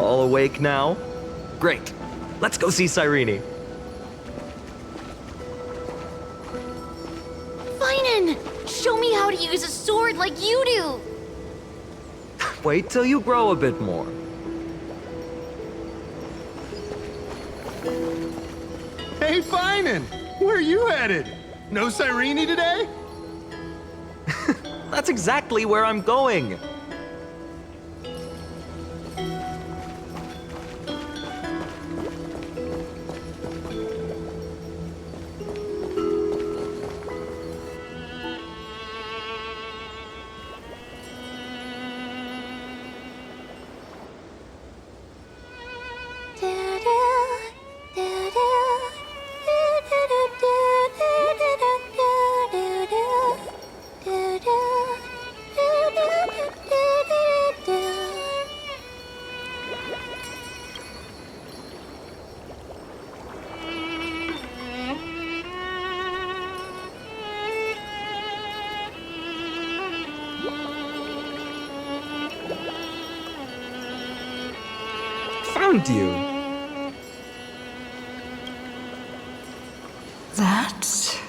All awake now? Great. Let's go see Cyrene. Finan! Show me how to use a sword like you do! Wait till you grow a bit more. Hey, Finan! Where are you headed? No Cyrene today? That's exactly where I'm going. Found you. That?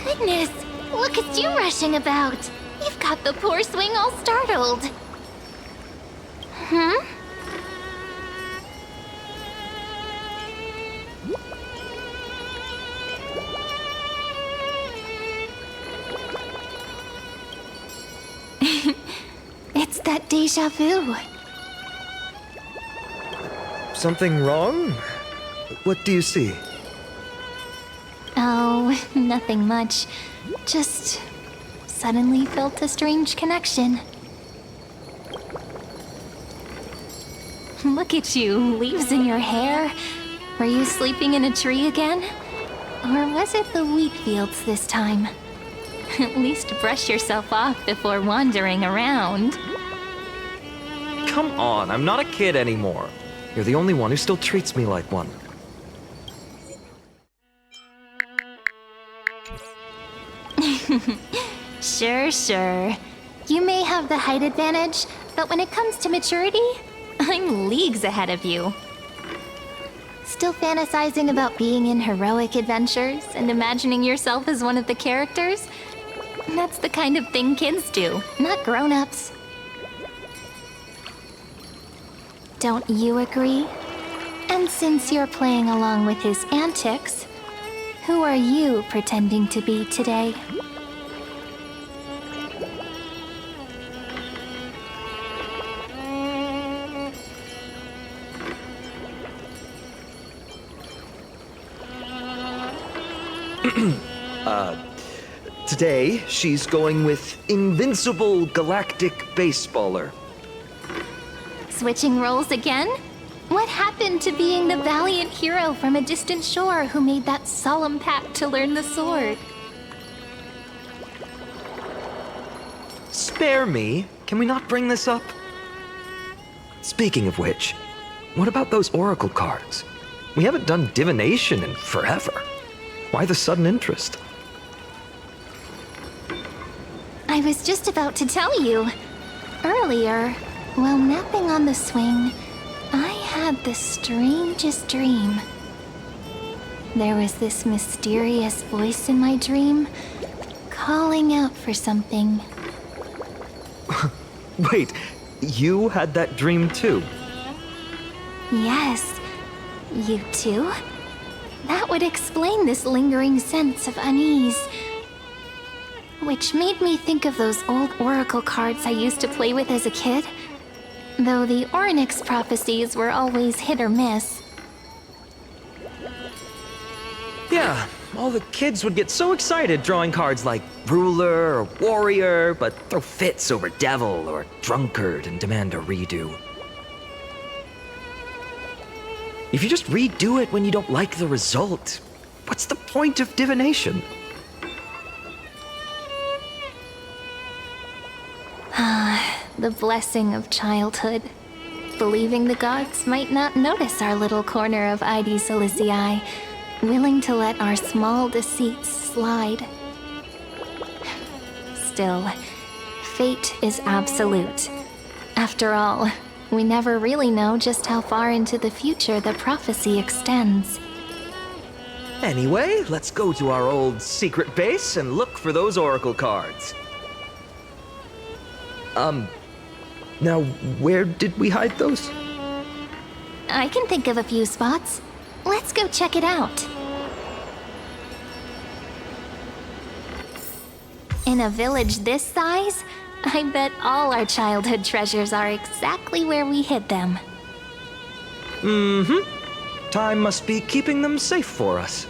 Goodness, look at you rushing about. You've got the poor swing all startled. Hmm? It's that deja vu. Something wrong? What do you see? Oh, nothing much. Just suddenly felt a strange connection. Look at you, leaves in your hair. Were you sleeping in a tree again? Or was it the wheat fields this time? At least brush yourself off before wandering around. Come on, I'm not a kid anymore. You're the only one who still treats me like one. Sure. You may have the height advantage, but when it comes to maturity, I'm leagues ahead of you. Still fantasizing about being in heroic adventures and imagining yourself as one of the characters? That's the kind of thing kids do, not grown-ups. Don't you agree? And since you're playing along with his antics, who are you pretending to be today? Today, she's going with Invincible Galactic Baseballer. Switching roles again? What happened to being the valiant hero from a distant shore who made that solemn pact to learn the sword? Spare me. Can we not bring this up? Speaking of which, what about those oracle cards? We haven't done divination in forever. Why the sudden interest? I was just about to tell you. Earlier, while napping on the swing, I had the strangest dream. There was this mysterious voice in my dream, calling out for something. Wait, you had that dream too? Yes, you too? That would explain this lingering sense of unease. Which made me think of those old oracle cards I used to play with as a kid. Though the Ornyx prophecies were always hit or miss. Yeah, all the kids would get so excited drawing cards like Ruler or Warrior, but throw fits over Devil or Drunkard and demand a redo. If you just redo it when you don't like the result, what's the point of divination? The blessing of childhood. believing the gods might not notice our little corner of ID Silicii, willing to let our small deceits slide. Still, fate is absolute. After all, we never really know just how far into the future the prophecy extends. Anyway, let's go to our old secret base and look for those oracle cards. Now, where did we hide those? I can think of a few spots. Let's go check it out. In a village this size, I bet all our childhood treasures are exactly where we hid them. Time must be keeping them safe for us.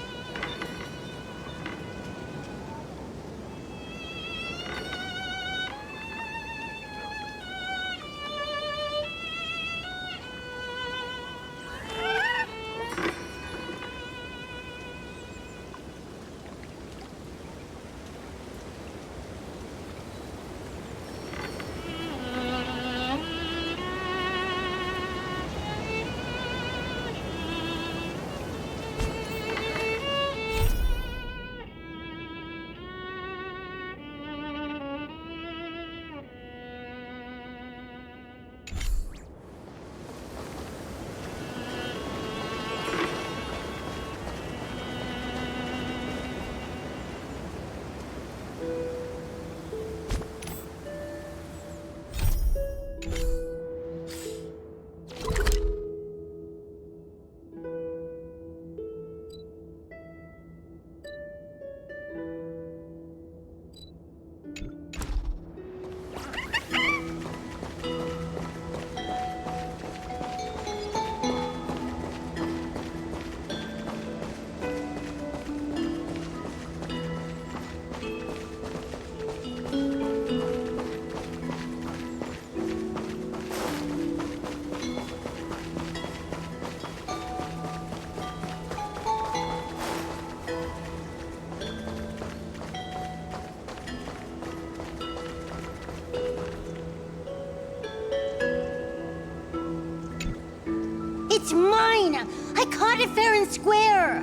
It's mine! I caught it fair and square!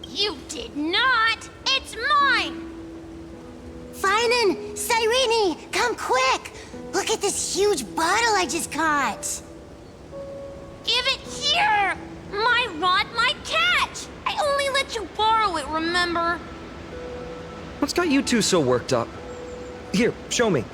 You did not! It's mine! Finan! Cyrene! Come quick! Look at this huge bottle I just caught! Give it here! My rod, my catch! I only let you borrow it, remember? What's got you two so worked up? Here, show me.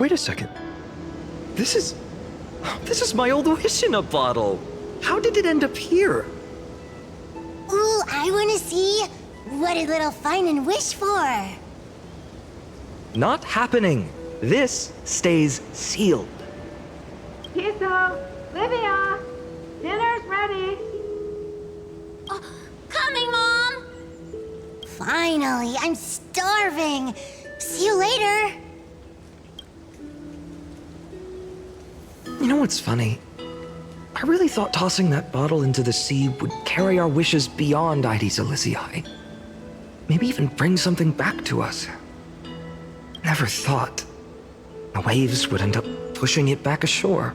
Wait a second. This is my old wish in a bottle. How did it end up here? Ooh, I want to see. What did little Finan wish for? Not happening. This stays sealed. Kiso, Livia, dinner's ready. Oh, coming, Mom! Finally, I'm starving. See you later. You know what's funny? I really thought tossing that bottle into the sea would carry our wishes beyond Ides Elysiae. Maybe even bring something back to us. Never thought the waves would end up pushing it back ashore.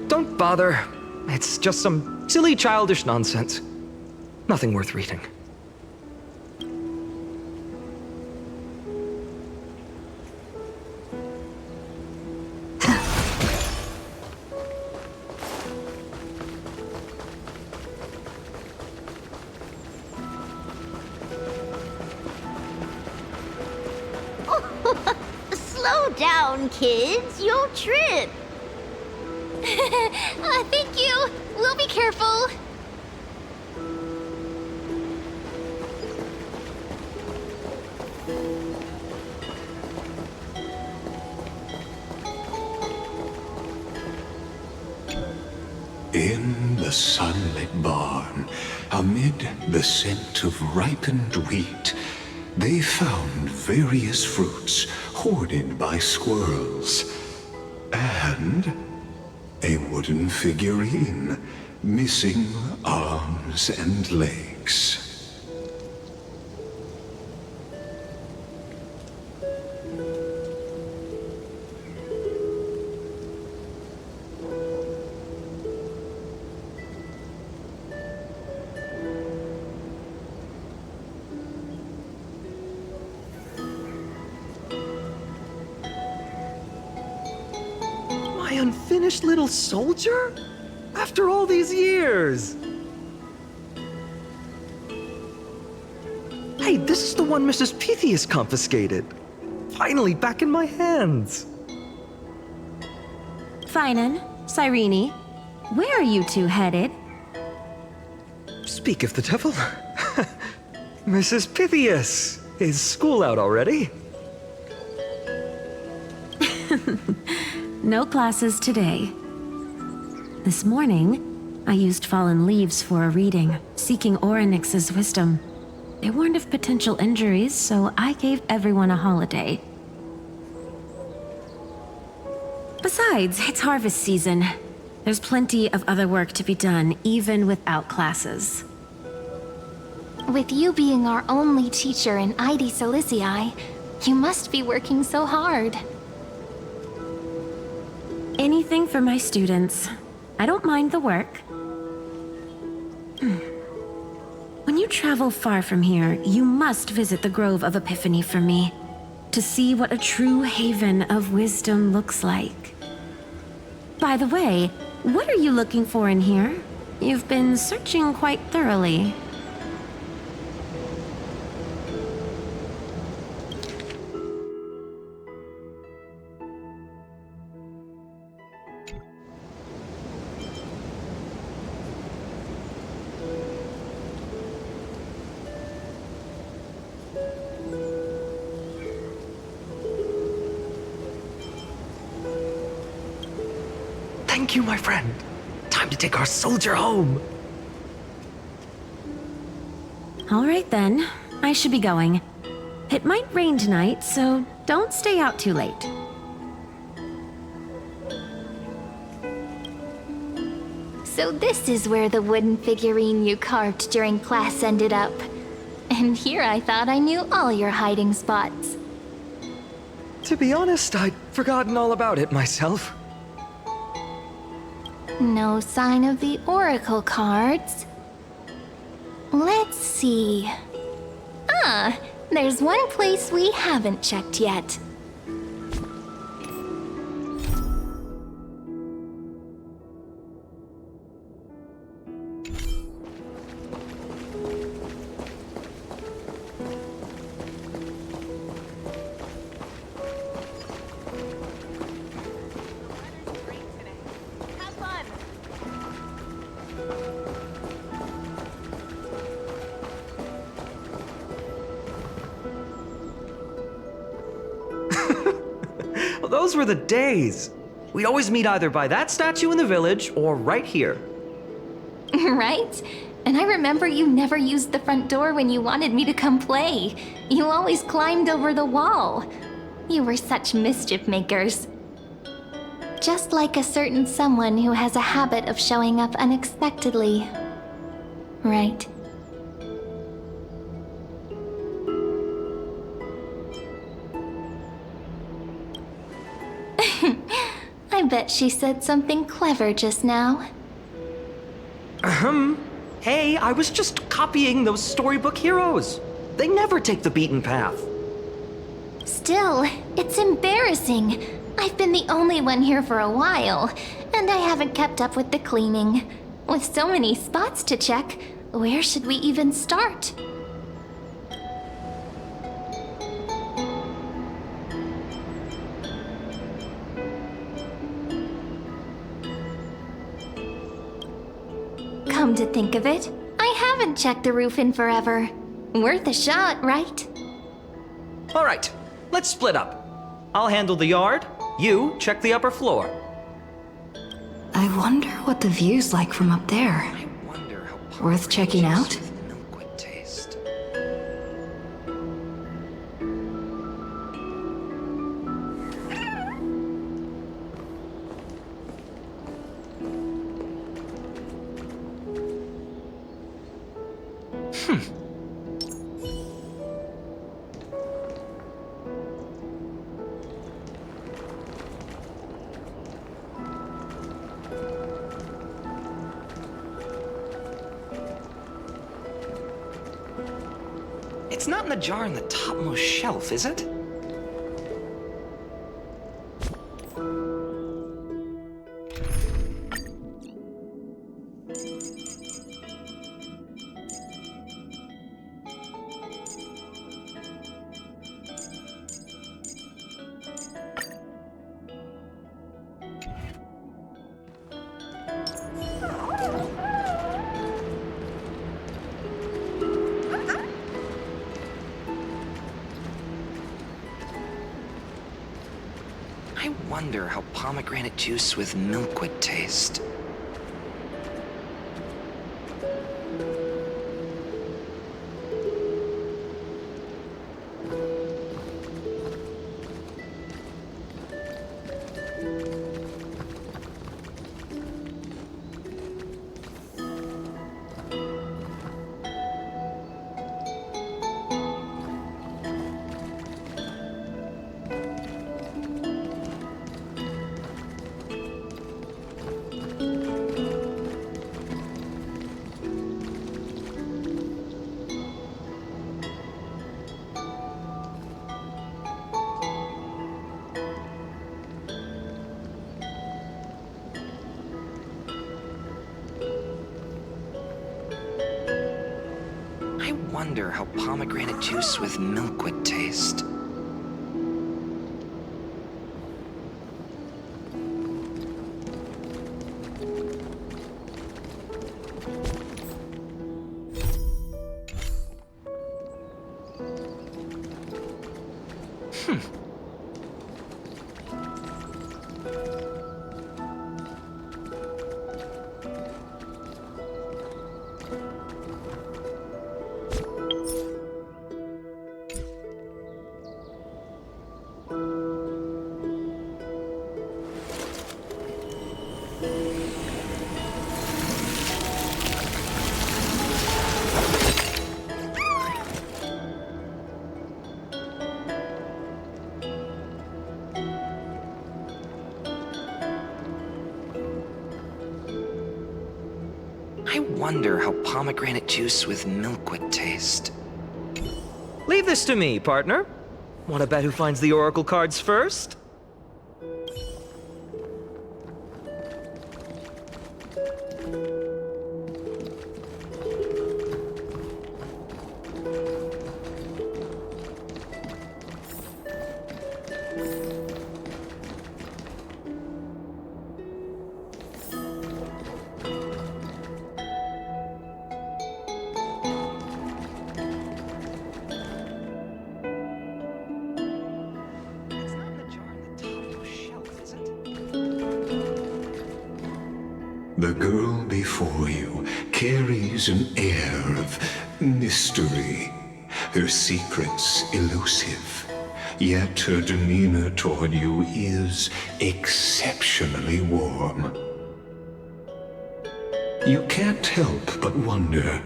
Don't bother. It's just some silly childish nonsense. Nothing worth reading. Slow down, kids. You'll trip. Thank you. We'll be careful. In the sunlit barn, amid the scent of ripened wheat, they found various fruits hoarded by squirrels, and a wooden figurine missing arms and legs. My unfinished little soldier? After all these years! Hey, this is the one Mrs. Pythias confiscated. Finally back in my hands. Finan, Cyrene, where are you two headed? Speak of the devil. Mrs. Pythias, is school out already? No classes today. This morning, I used fallen leaves for a reading, seeking Orynyx's wisdom. They warned of potential injuries, so I gave everyone a holiday. Besides, it's harvest season. There's plenty of other work to be done, even without classes. With you being our only teacher in Ides Elysiae, you must be working so hard. Anything for my students. I don't mind the work. When you travel far from here, you must visit the Grove of Epiphany for me, to see what a true haven of wisdom looks like. By the way, what are you looking for in here? You've been searching quite thoroughly. Thank you, my friend. Time to take our soldier home. All right then, I should be going. It might rain tonight, so don't stay out too late. So this is where the wooden figurine you carved during class ended up. And here I thought I knew all your hiding spots. To be honest, I'd forgotten all about it myself. No sign of the oracle cards. Let's see. Ah, There's one place we haven't checked yet. Well, those were the days. We'd always meet either by that statue in the village or right here. Right? And I remember you never used the front door when you wanted me to come play. You always climbed over the wall. You were such mischief makers. Just like a certain someone who has a habit of showing up unexpectedly. Right? I bet she said something clever just now. Hey, I was just copying those storybook heroes. They never take the beaten path. Still, it's embarrassing. I've been the only one here for a while, and I haven't kept up with the cleaning. With so many spots to check, where should we even start? Come to think of it, I haven't checked the roof in forever. Worth a shot, right? All right, let's split up. I'll handle the yard. You check the upper floor. I wonder what the view's like from up there. I wonder how Worth checking out? milk would taste. It's not in the jar on the topmost shelf, is it? I wonder how pomegranate juice with milk would taste. I wonder how pomegranate juice with milk would taste. I wonder how pomegranate juice with milk would taste. Leave this to me, partner. Wanna bet who finds the oracle cards first? The girl before you carries an air of mystery, her secrets elusive, yet her demeanor toward you is exceptionally warm. You can't help but wonder,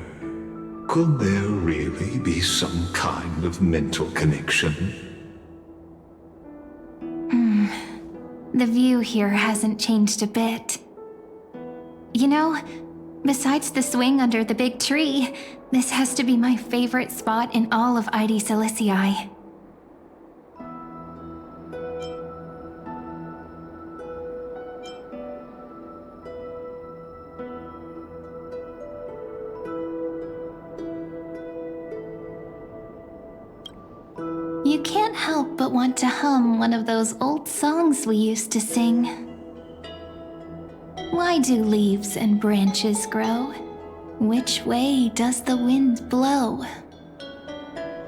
could there really be some kind of mental connection? The view here hasn't changed a bit. You know, besides the swing under the big tree, this has to be my favorite spot in all of ID Silicii. You can't help but want to hum one of those old songs we used to sing. Why do leaves and branches grow? Which way does the wind blow?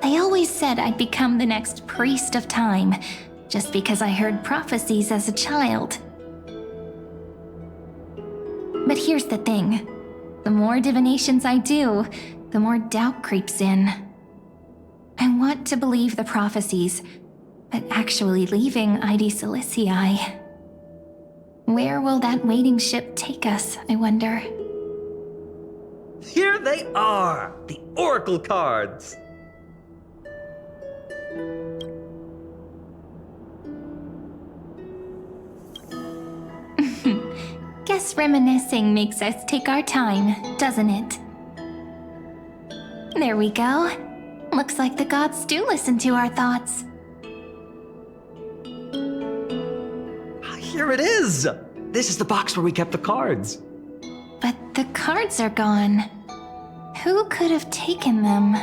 They always said I'd become the next priest of time, just because I heard prophecies as a child. But here's the thing. The more divinations I do, the more doubt creeps in. I want to believe the prophecies, but actually leaving ID Silicii. Where will that waiting ship take us, I wonder? Here they are! The oracle cards! Guess reminiscing makes us take our time, doesn't it? There we go. Looks like the gods do listen to our thoughts. Here it is! This is the box where we kept the cards. But the cards are gone. Who could have taken them?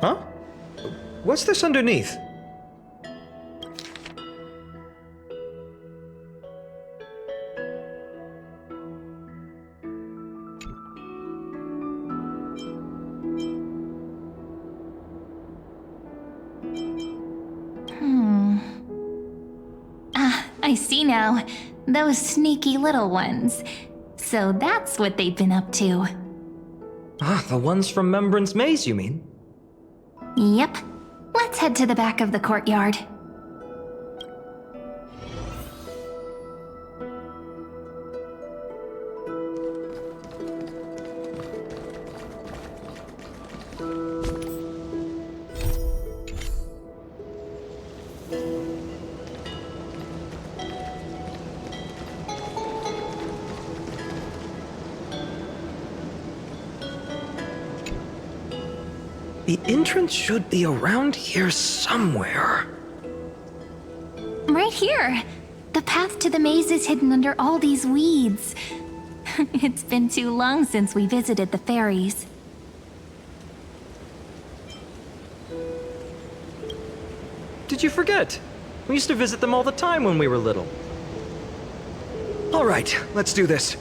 Huh? What's this underneath? I see now. Those sneaky little ones. So that's what they've been up to. Ah, the ones from Remembrance Maze, you mean? Yep. Let's head to the back of the courtyard. The entrance should be around here somewhere. Right here. The path to the maze is hidden under all these weeds. It's been too long since we visited the fairies. Did you forget? We used to visit them all the time when we were little. All right, let's do this.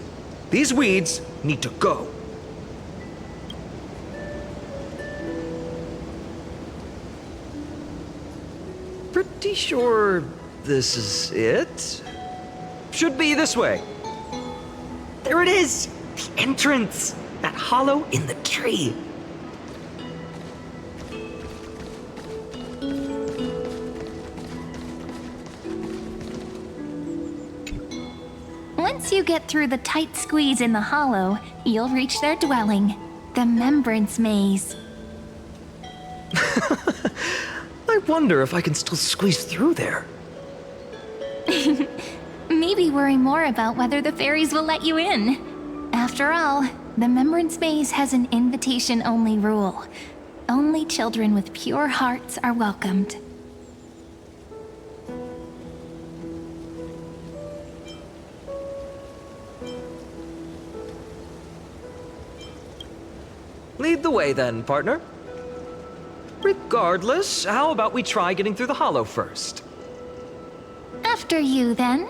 These weeds need to go. Pretty sure this is it? Should be this way. There it is! The entrance! That hollow in the tree. Once you get through the tight squeeze in the hollow, you'll reach their dwelling, the Remembrance Maze. I wonder if I can still squeeze through there. Maybe worry more about whether the fairies will let you in. After all, the Remembrance Maze has an invitation-only rule. only children with pure hearts are welcomed. Lead the way then, partner. Regardless, how about we try getting through the hollow first? After you, then.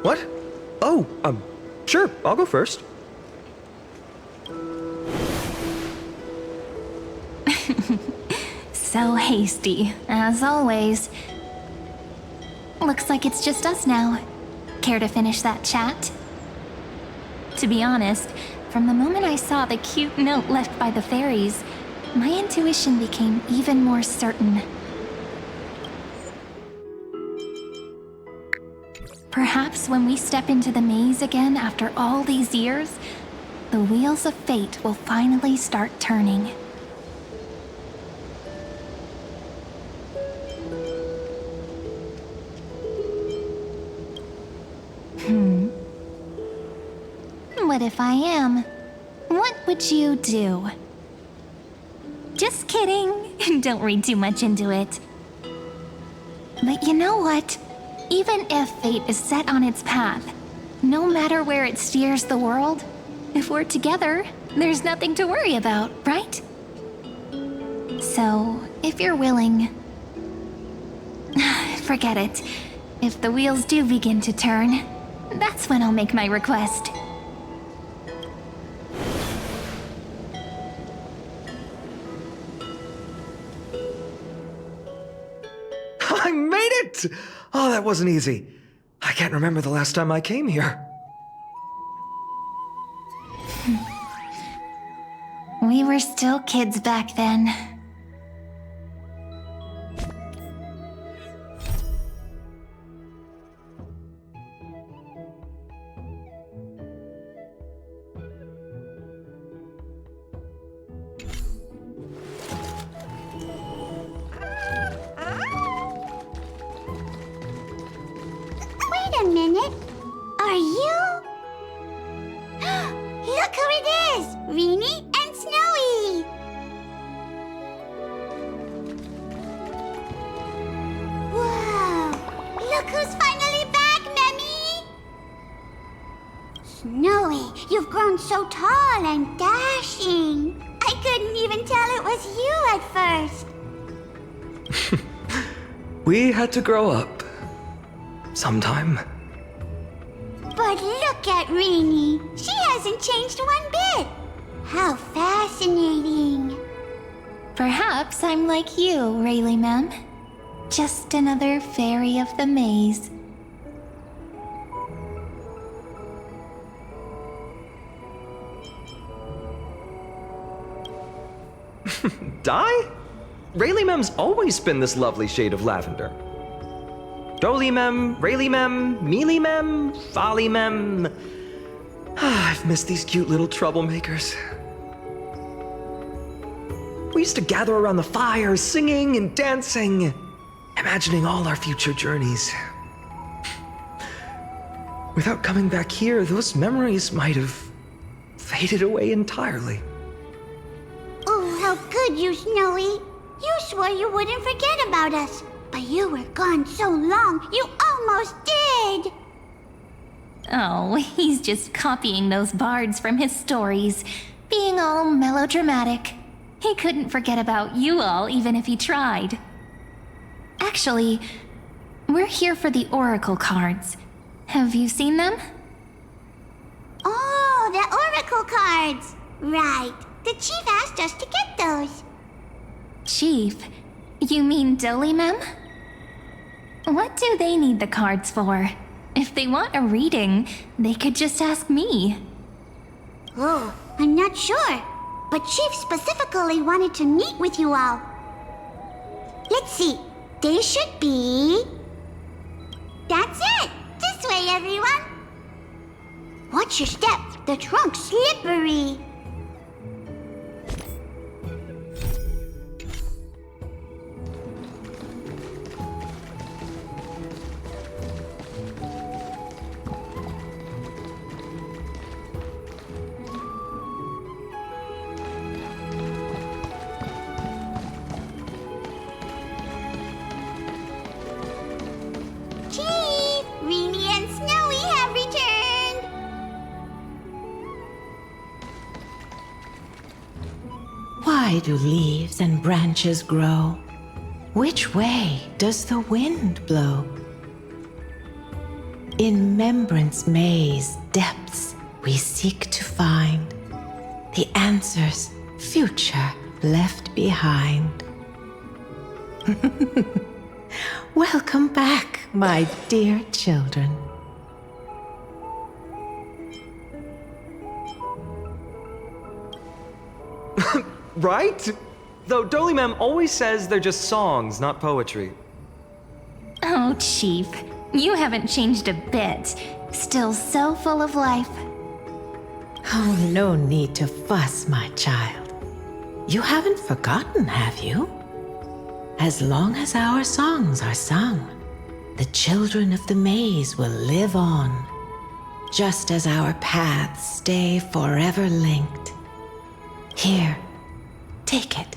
What? Oh, sure, I'll go first. So hasty, as always. Looks like it's just us now. Care to finish that chat? To be honest, from the moment I saw the cute note left by the fairies, my intuition became even more certain. Perhaps when we step into the maze again after all these years, the wheels of fate will finally start turning. What if I am? What would you do? Just kidding. Don't read too much into it. But you know what? Even if fate is set on its path, no matter where it steers the world, if we're together, there's nothing to worry about, right? So, if you're willing... Forget it. If the wheels do begin to turn, that's when I'll make my request. I made it! Oh, that wasn't easy. I can't remember the last time I came here. We were still kids back then. Wait a minute. Are you? Look who it is! Reenie and Snowy! Whoa! Look who's finally back, Memmy! Snowy, you've grown so tall and dashing. I couldn't even tell it was you at first. We had to grow up. Sometime. But look at Reenie. She hasn't changed one bit. How fascinating. Perhaps I'm like you, Rayleigh Mem. Just another fairy of the maze. Dye? Rayleigh Mem's always been this lovely shade of lavender. Doly Mem, Rayleigh Mem, Mealy Mem, Folly Mem. I've missed these cute little troublemakers. We used to gather around the fire, singing and dancing, imagining all our future journeys. Without coming back here, those memories might have faded away entirely. Oh, how could you, Snowy? You swore you wouldn't forget about us. But you were gone so long, you almost did! Oh, he's just copying those bards from his stories, being all melodramatic. He couldn't forget about you all even if he tried. Actually, we're here for the Oracle cards. Have you seen them? Oh, the Oracle cards! Right. The chief asked us to get those. Chief? You mean Doly Mem? What do they need the cards for? If they want a reading, they could just ask me. Oh, I'm not sure. But Chief specifically wanted to meet with you all. Let's see. They should be... That's it! This way, everyone! Watch your step. The trunk's slippery. Why do leaves and branches grow? Which way does the wind blow? In Remembrance Maze depths we seek to find the answers future left behind. Welcome back, my dear children. Right? Though Dolly Mem always says they're just songs, not poetry. Oh, Chief, you haven't changed a bit. Still so full of life. Oh, no need to fuss, my child. You haven't forgotten, have you? As long as our songs are sung, the children of the maze will live on, just as our paths stay forever linked. Here, take it.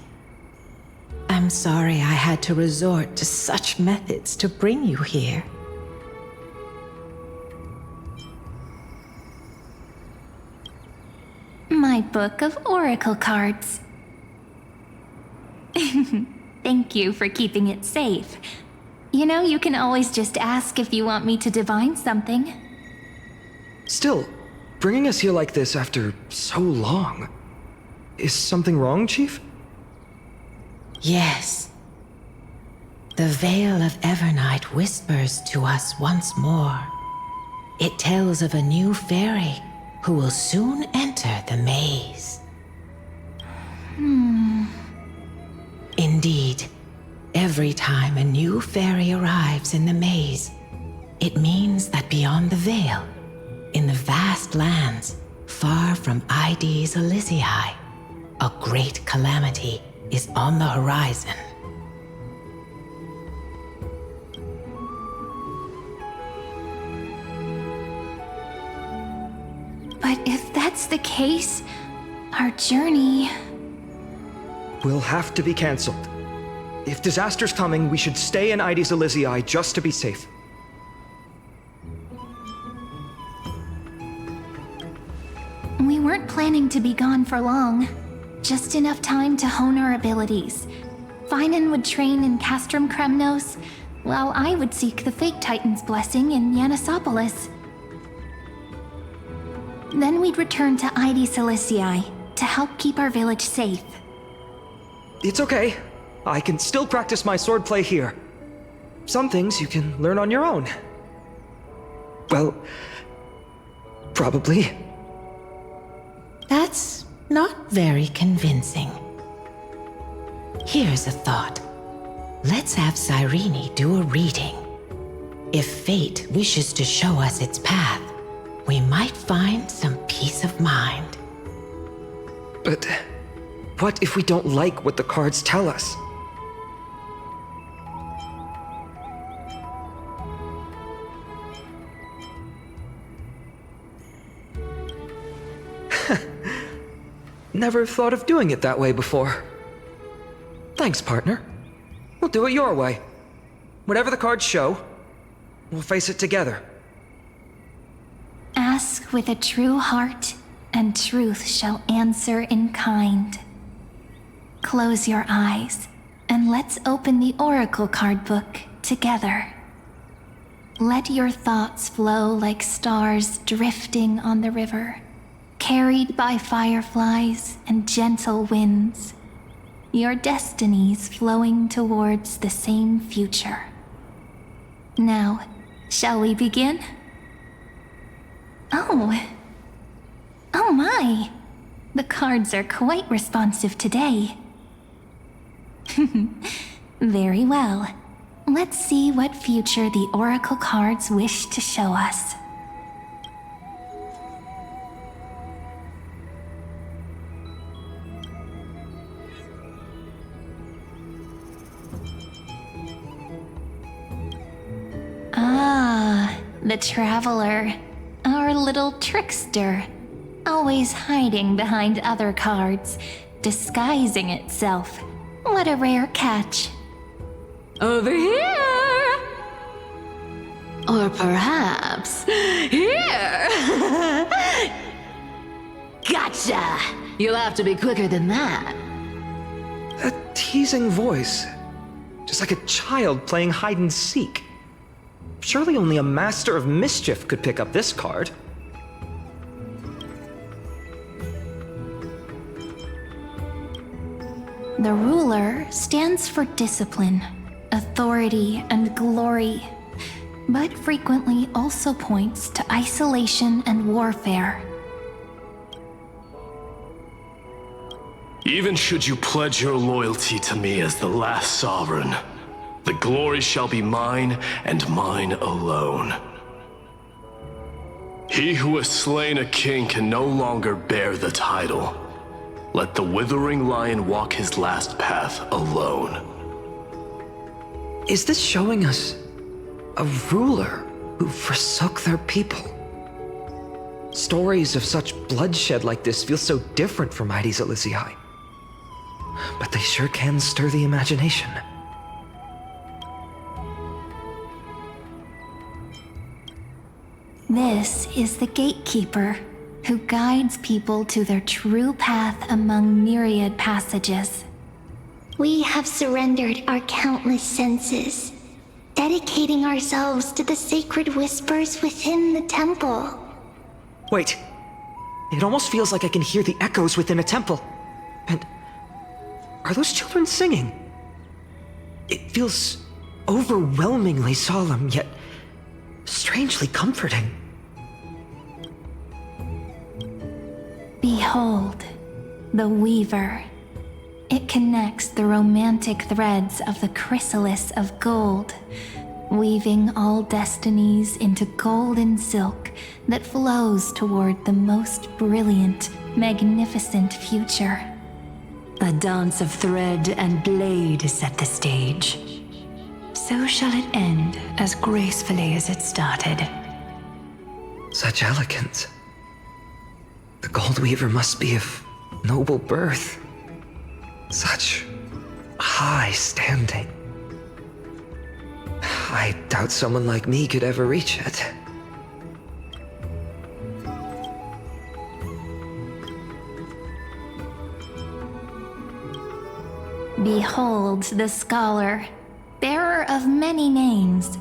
I'm sorry I had to resort to such methods to bring you here. My book of oracle cards. Thank you for keeping it safe. You know, you can always just ask if you want me to divine something. Still, bringing us here like this after so long. Is something wrong, Chief? Yes. The Veil of Evernight whispers to us once more. It tells of a new fairy who will soon enter the maze. Indeed, every time a new fairy arrives in the maze, it means that beyond the veil, in the vast lands far from ID's Elysiae, a great calamity is on the horizon. But if that's the case, our journey... Will have to be cancelled. If disaster's coming, we should stay in ID's Elysiae just to be safe. We weren't planning to be gone for long. Just enough time to hone our abilities. Finan would train in Castrum Kremnos, while I would seek the Fake Titan's blessing in Yanisopolis. Then we'd return to ID Elysiae to help keep our village safe. It's okay. I can still practice my swordplay here. Some things you can learn on your own. Well, probably. That's not very convincing. Here's a thought. Let's have Cyrene do a reading. If fate wishes to show us its path, we might find some peace of mind. But what if we don't like what the cards tell us? Never thought of doing it that way before. Thanks, partner. We'll do it your way. Whatever the cards show, we'll face it together. Ask with a true heart, and truth shall answer in kind. Close your eyes, and let's open the oracle card book together. Let your thoughts flow like stars drifting on the river, carried by fireflies and gentle winds. Your destinies flowing towards the same future. Now, shall we begin? Oh my! The cards are quite responsive today. Very well. Let's see what future the oracle cards wish to show us. Ah, the traveler. Our little trickster. Always hiding behind other cards, disguising itself. What a rare catch. Over here! Or perhaps here! Gotcha! You'll have to be quicker than that. teasing voice. Just like a child playing hide and seek. Surely only a master of mischief could pick up this card. The ruler stands for discipline, authority, and glory, but frequently also points to isolation and warfare. Even should you pledge your loyalty to me as the last sovereign, the glory shall be mine and mine alone. He who has slain a king can no longer bear the title. Let the withering lion walk his last path alone. Is this showing us a ruler who forsook their people? Stories of such bloodshed like this feel so different from Heidi's Elysiae. But they sure can stir the imagination. This is the gatekeeper, who guides people to their true path among myriad passages. We have surrendered our countless senses, dedicating ourselves to the sacred whispers within the temple. Wait, it almost feels like I can hear the echoes within a temple. And are those children singing? It feels overwhelmingly solemn, yet strangely comforting. Behold, the Weaver. It connects the romantic threads of the chrysalis of gold, weaving all destinies into golden silk that flows toward the most brilliant, magnificent future. A dance of thread and blade set the stage. So shall it end as gracefully as it started. Such elegance. The Gold Weaver must be of noble birth. Such high standing. I doubt someone like me could ever reach it. Behold the scholar, bearer of many names,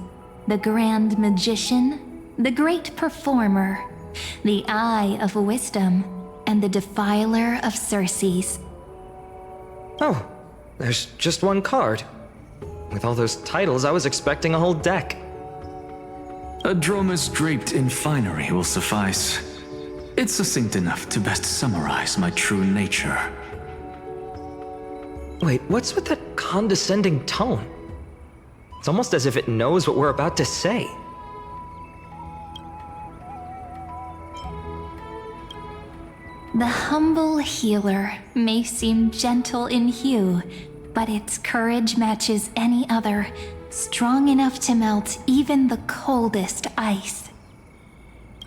the grand magician, the great performer, the eye of wisdom, and the defiler of Circes. Oh, there's just one card. With all those titles, I was expecting a whole deck. A dromus draped in finery will suffice. It's succinct enough to best summarize my true nature. Wait, what's with that condescending tone? It's almost as if it knows what we're about to say. The humble healer may seem gentle in hue, but its courage matches any other, strong enough to melt even the coldest ice.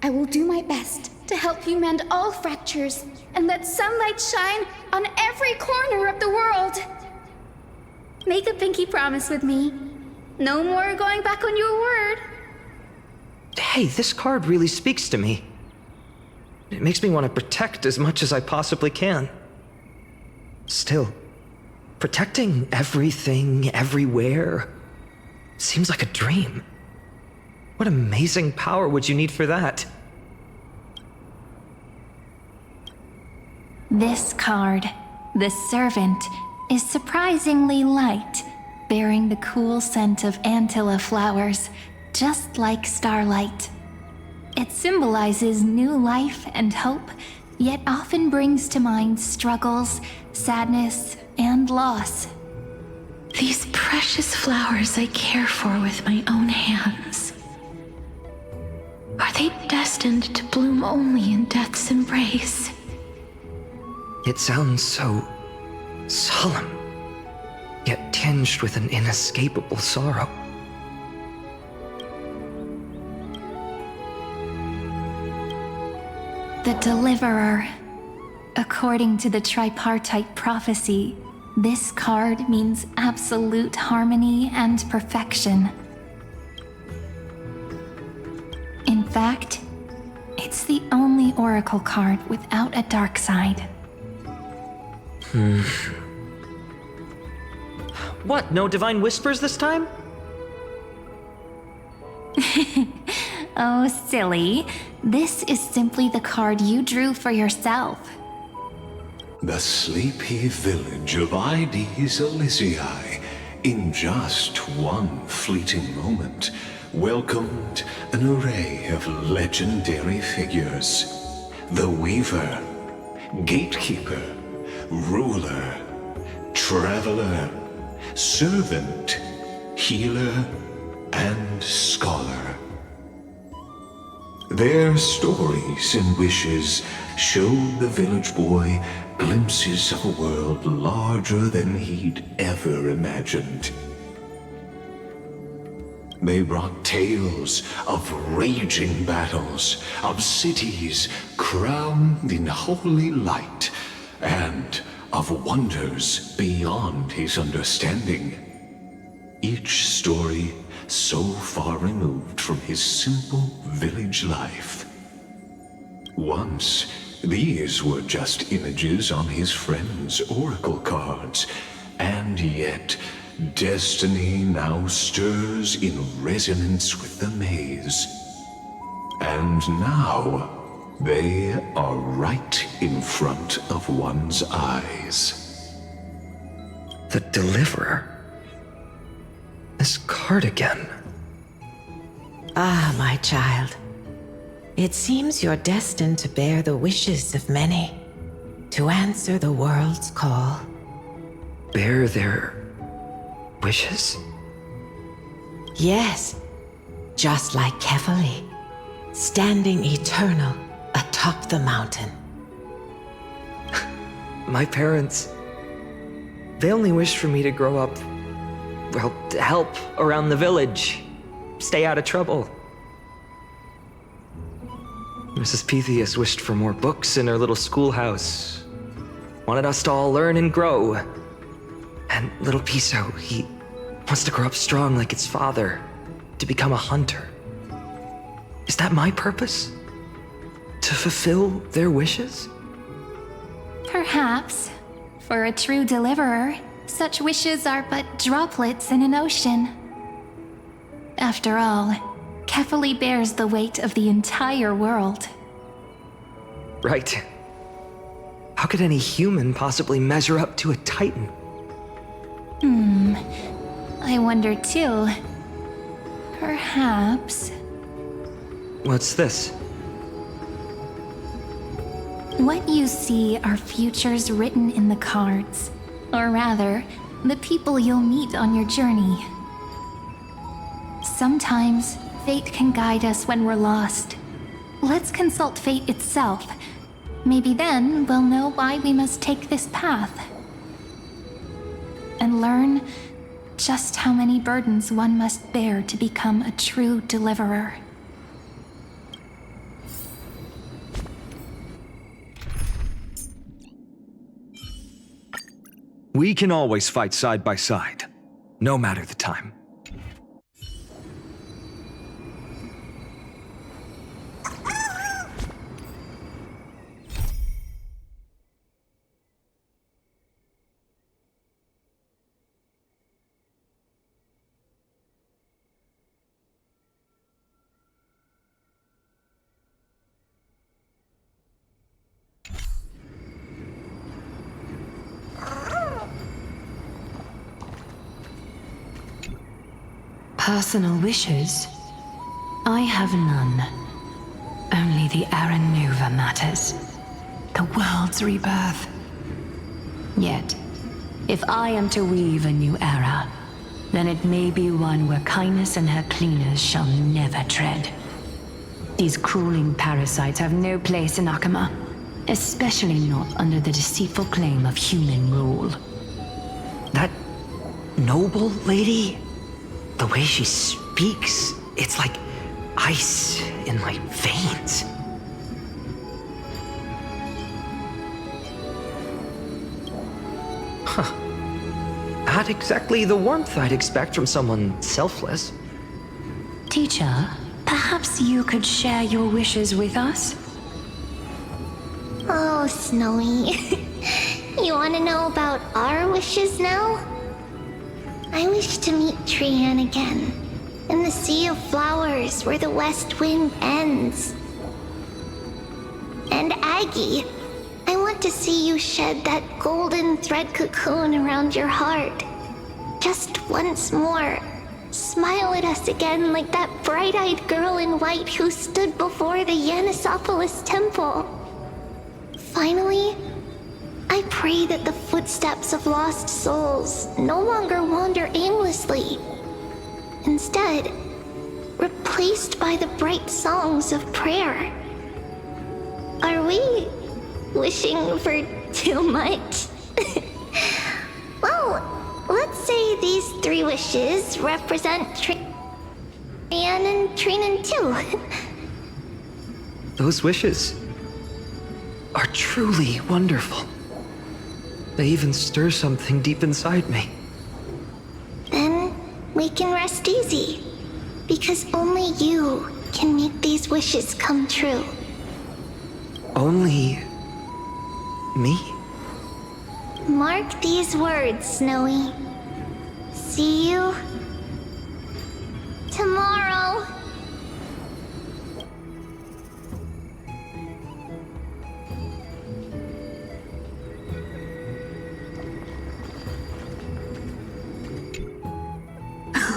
I will do my best to help you mend all fractures and let sunlight shine on every corner of the world. Make a pinky promise with me. No more going back on your word. Hey, this card really speaks to me. It makes me want to protect as much as I possibly can. Still, protecting everything, everywhere, seems like a dream. What amazing power would you need for that? This card, the Servant, is surprisingly light, bearing the cool scent of Antilla flowers, just like starlight. It symbolizes new life and hope, yet often brings to mind struggles, sadness, and loss. These precious flowers I care for with my own hands. Are they destined to bloom only in death's embrace? It sounds so solemn, yet tinged with an inescapable sorrow. The Deliverer. According to the tripartite prophecy, this card means absolute harmony and perfection. In fact, it's the only oracle card without a dark side. What, no divine whispers this time? Oh, silly. This is simply the card you drew for yourself. The sleepy village of Ides Elysiae, in just one fleeting moment, welcomed an array of legendary figures. The Weaver, Gatekeeper, Ruler, Traveler, Servant, Healer, and Scholar. Their stories and wishes showed the village boy glimpses of a world larger than he'd ever imagined. They brought tales of raging battles, of cities crowned in holy light, and of wonders beyond his understanding. Each story so far removed from his simple village life. Once, these were just images on his friend's oracle cards, and yet destiny now stirs in resonance with the maze. And now, they are right in front of one's eyes. The Deliverer? This card again. Ah, my child. It seems you're destined to bear the wishes of many, to answer the world's call. Bear their wishes? Yes, just like Kefali, standing eternal atop the mountain. My parents, they only wished for me to grow up, well, to help around the village, stay out of trouble. Mrs. Pythias wished for more books in her little schoolhouse, wanted us to all learn and grow. And little Piso, he wants to grow up strong like its father, to become a hunter. Is that my purpose? To fulfill their wishes? Perhaps. For a true deliverer, such wishes are but droplets in an ocean. After all, Kefali bears the weight of the entire world. Right. How could any human possibly measure up to a Titan? I wonder too. Perhaps. What's this? What you see are futures written in the cards. Or rather, the people you'll meet on your journey. Sometimes, fate can guide us when we're lost. Let's consult fate itself. Maybe then we'll know why we must take this path. And learn just how many burdens one must bear to become a true deliverer. We can always fight side by side, no matter the time. Personal wishes? I have none. Only the Aranuva matters. The world's rebirth. Yet, if I am to weave a new era, then it may be one where kindness and her cleaners shall never tread. These crawling parasites have no place in Akama, especially not under the deceitful claim of human rule. That noble lady? The way she speaks, it's like ice in my veins. Huh. Not exactly the warmth I'd expect from someone selfless. Teacher, perhaps you could share your wishes with us? Oh, Snowy. You want to know about our wishes now? I wish to meet Trian again, in the sea of flowers where the west wind ends. And Aggie, I want to see you shed that golden thread cocoon around your heart. Just once more. Smile at us again like that bright-eyed girl in white who stood before the Yanisopolis temple. Finally, I pray that the footsteps of lost souls no longer wander aimlessly. Instead, replaced by the bright songs of prayer. Are we wishing for too much? Well, let's say these 3 wishes represent Trian and Trinan too. Those wishes are truly wonderful. They even stir something deep inside me. Then we can rest easy, because only you can make these wishes come true. Only me? Mark these words, Snowy. See you tomorrow.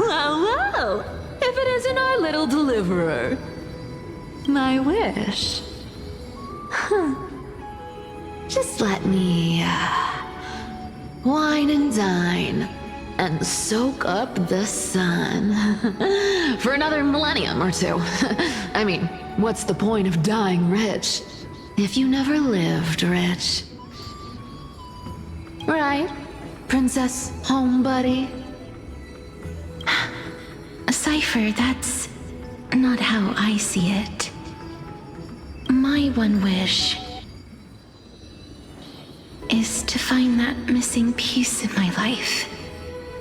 Well, if it isn't our little deliverer. My wish. Just let me wine and dine and soak up the sun for another millennium or 2. I mean, what's the point of dying rich if you never lived rich? Right, Princess Homebuddy? Cypher, that's not how I see it. My one wish is to find that missing piece in my life.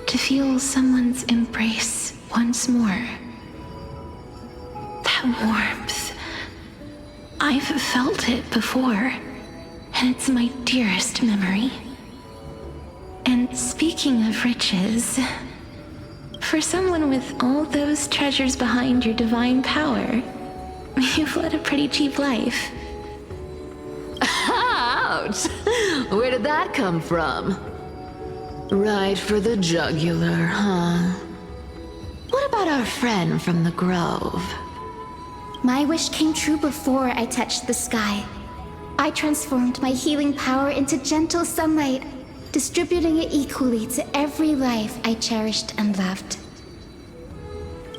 To feel someone's embrace once more. That warmth. I've felt it before, and it's my dearest memory. And speaking of riches, for someone with all those treasures behind your divine power, you've led a pretty cheap life. Ouch! Where did that come from? Right for the jugular, huh? What about our friend from the Grove? My wish came true before I touched the sky. I transformed my healing power into gentle sunlight, distributing it equally to every life I cherished and loved.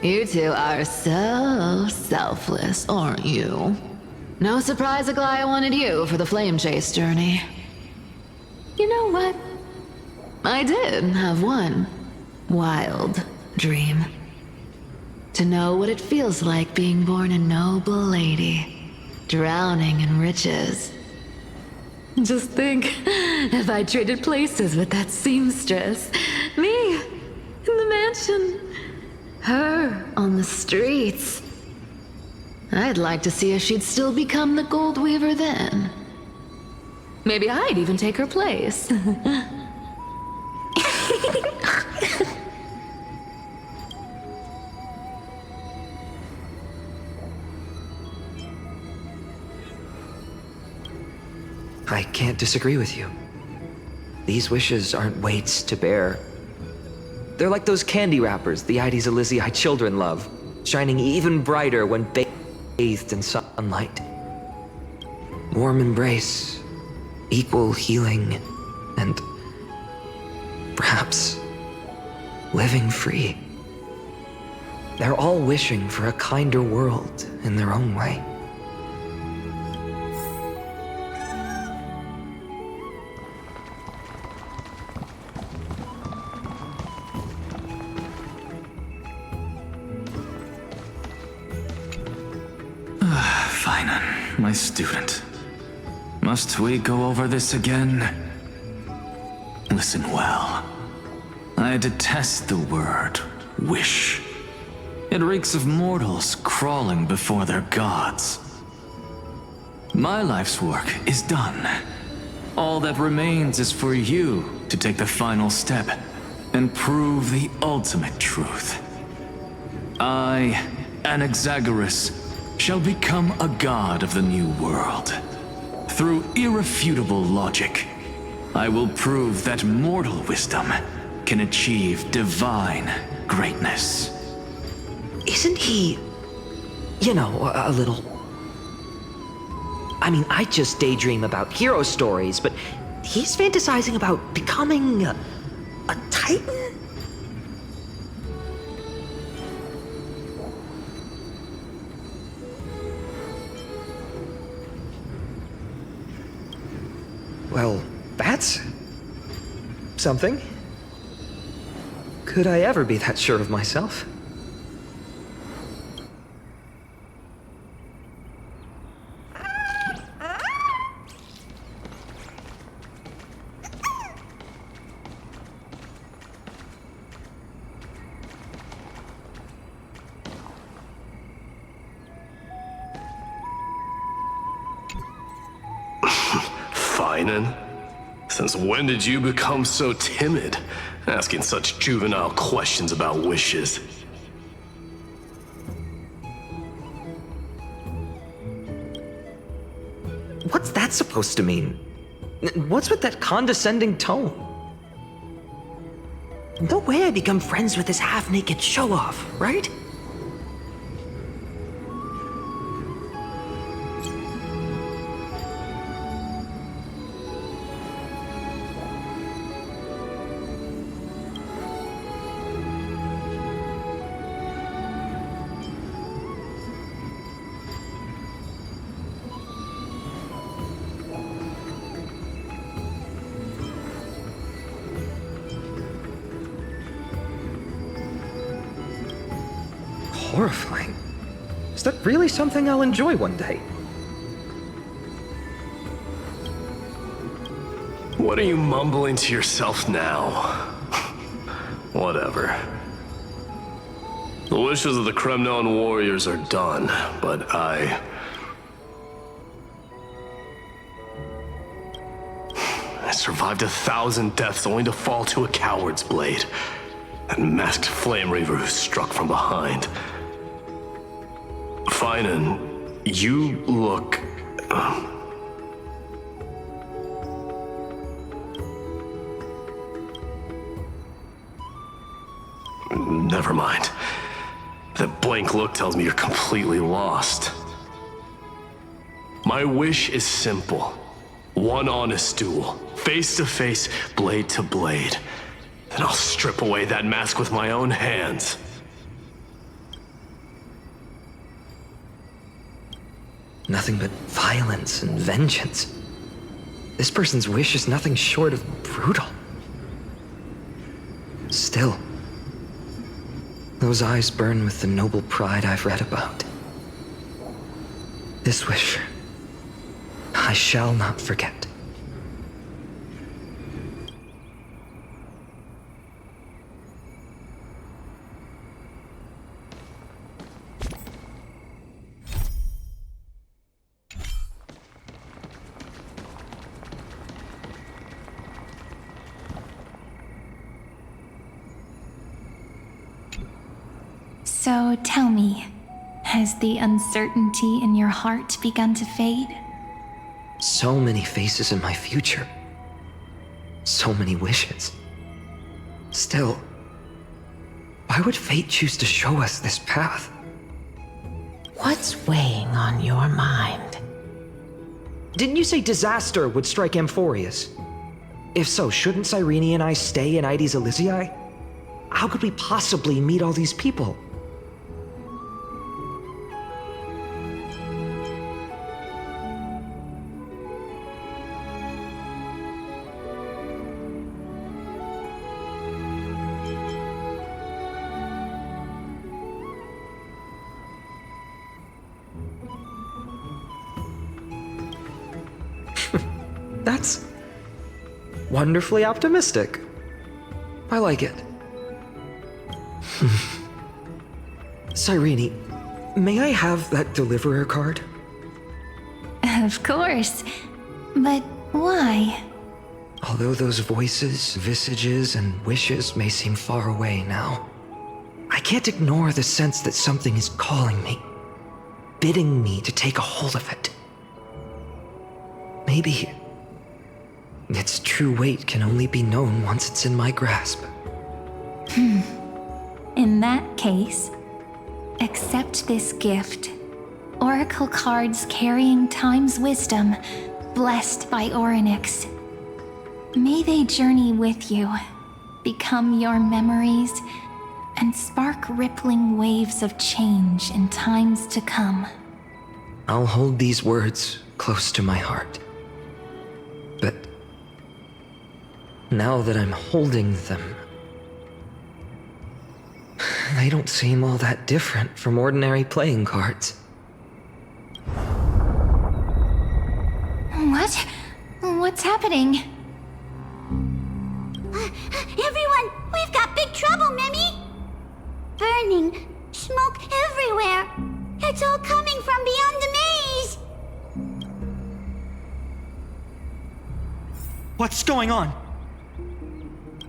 You two are so selfless, aren't you? No surprise Aglaya wanted you for the flame chase journey. You know what? I did have one wild dream. To know what it feels like being born a noble lady, drowning in riches. Just think, if I traded places with that seamstress, me in the mansion, her on the streets. I'd like to see if she'd still become the gold weaver then. Maybe I'd even take her place. I can't disagree with you. These wishes aren't weights to bear. They're like those candy wrappers the Ides Elysii children love, shining even brighter when bathed in sunlight. Warm embrace, equal healing, and perhaps living free. They're all wishing for a kinder world in their own way. Finan, my student. Must we go over this again? Listen well. I detest the word wish. It reeks of mortals crawling before their gods. My life's work is done. All that remains is for you to take the final step and prove the ultimate truth. I, Anaxagoras, shall become a god of the new world. Through irrefutable logic, I will prove that mortal wisdom can achieve divine greatness. Isn't he, a little... I mean, I just daydream about hero stories, but he's fantasizing about becoming a titan? Well, that's something. Could I ever be that sure of myself? Finan? Since when did you become so timid, asking such juvenile questions about wishes? What's that supposed to mean? What's with that condescending tone? No way I become friends with this half-naked show-off, right? Horrifying. Is that really something I'll enjoy one day? What are you mumbling to yourself now? Whatever. The wishes of the Kremnon warriors are done, but I survived 1,000 deaths only to fall to a coward's blade. That masked flame reaver who struck from behind. Finan, you look... Never mind. That blank look tells me you're completely lost. My wish is simple. One honest duel, face to face, blade to blade. Then I'll strip away that mask with my own hands. Nothing but violence and vengeance. This person's wish is nothing short of brutal. Still, those eyes burn with the noble pride I've read about. This wish, I shall not forget. So tell me, has the uncertainty in your heart begun to fade? So many faces in my future. So many wishes. Still, why would fate choose to show us this path? What's weighing on your mind? Didn't you say disaster would strike Amphorius? If so, shouldn't Cyrene and I stay in Ides Elysiae? How could we possibly meet all these people? That's wonderfully optimistic. I like it. Cyrene, may I have that deliverer card? Of course. But why? Although those voices, visages, and wishes may seem far away now, I can't ignore the sense that something is calling me, bidding me to take a hold of it. Maybe its true weight can only be known once it's in my grasp. In that case, accept this gift. Oracle cards carrying time's wisdom, blessed by Orynyx. May they journey with you, become your memories, and spark rippling waves of change in times to come. I'll hold these words close to my heart. But now that I'm holding them, they don't seem all that different from ordinary playing cards. What? What's happening? Everyone, we've got big trouble, Mimi! Burning, smoke everywhere. It's all coming from beyond the maze. What's going on?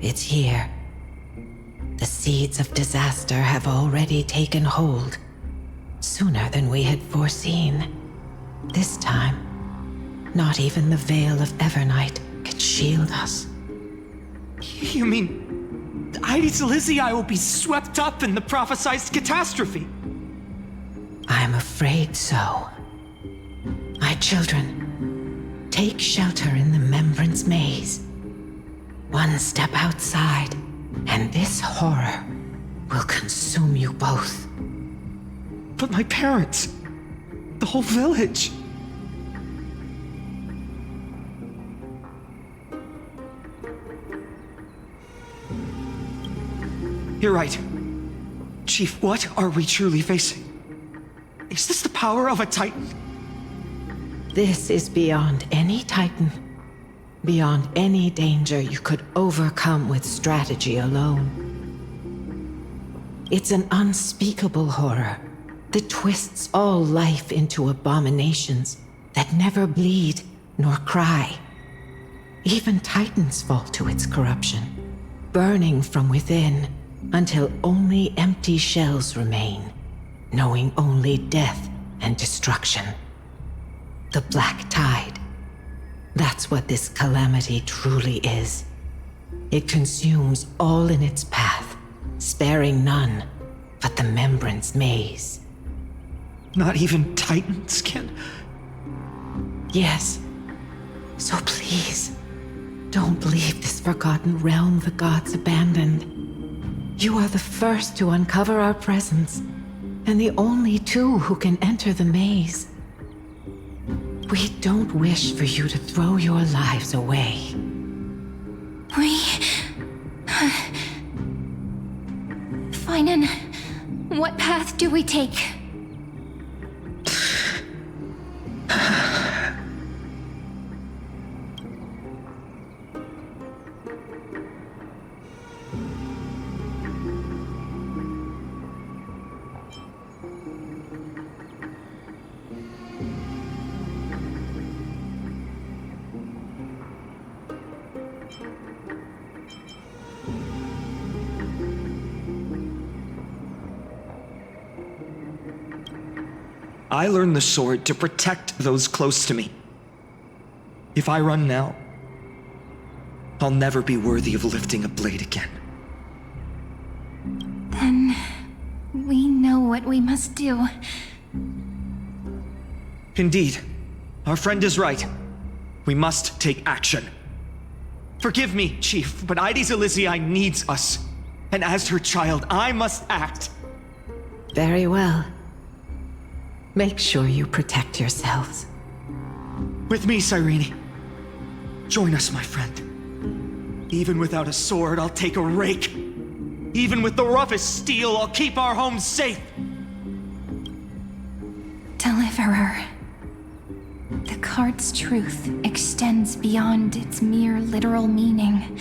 It's here. The seeds of disaster have already taken hold, sooner than we had foreseen. This time, not even the veil of Evernight could shield us. You mean Ides Elysiae will be swept up in the prophesized catastrophe? I'm afraid so. My children, take shelter in the Membrance Maze. One step outside, and this horror will consume you both. But my parents, the whole village. You're right. Chief, what are we truly facing? Is this the power of a Titan? This is beyond any Titan. Beyond any danger you could overcome with strategy alone. It's an unspeakable horror that twists all life into abominations that never bleed nor cry. Even Titans fall to its corruption, burning from within until only empty shells remain, knowing only death and destruction. The Black Tide. That's what this calamity truly is. It consumes all in its path, sparing none but the Membrance Maze. Not even Titans can... Yes. So please, don't leave this forgotten realm the gods abandoned. You are the first to uncover our presence, and the only two who can enter the maze. We don't wish for you to throw your lives away. Finan, what path do we take? I learned the sword to protect those close to me. If I run now, I'll never be worthy of lifting a blade again. Then we know what we must do. Indeed, our friend is right. We must take action. Forgive me, Chief, but Ides Elysiae needs us. And as her child, I must act. Very well. Make sure you protect yourselves. With me, Cyrene. Join us, my friend. Even without a sword, I'll take a rake. Even with the roughest steel, I'll keep our home safe. Deliverer. The card's truth extends beyond its mere literal meaning.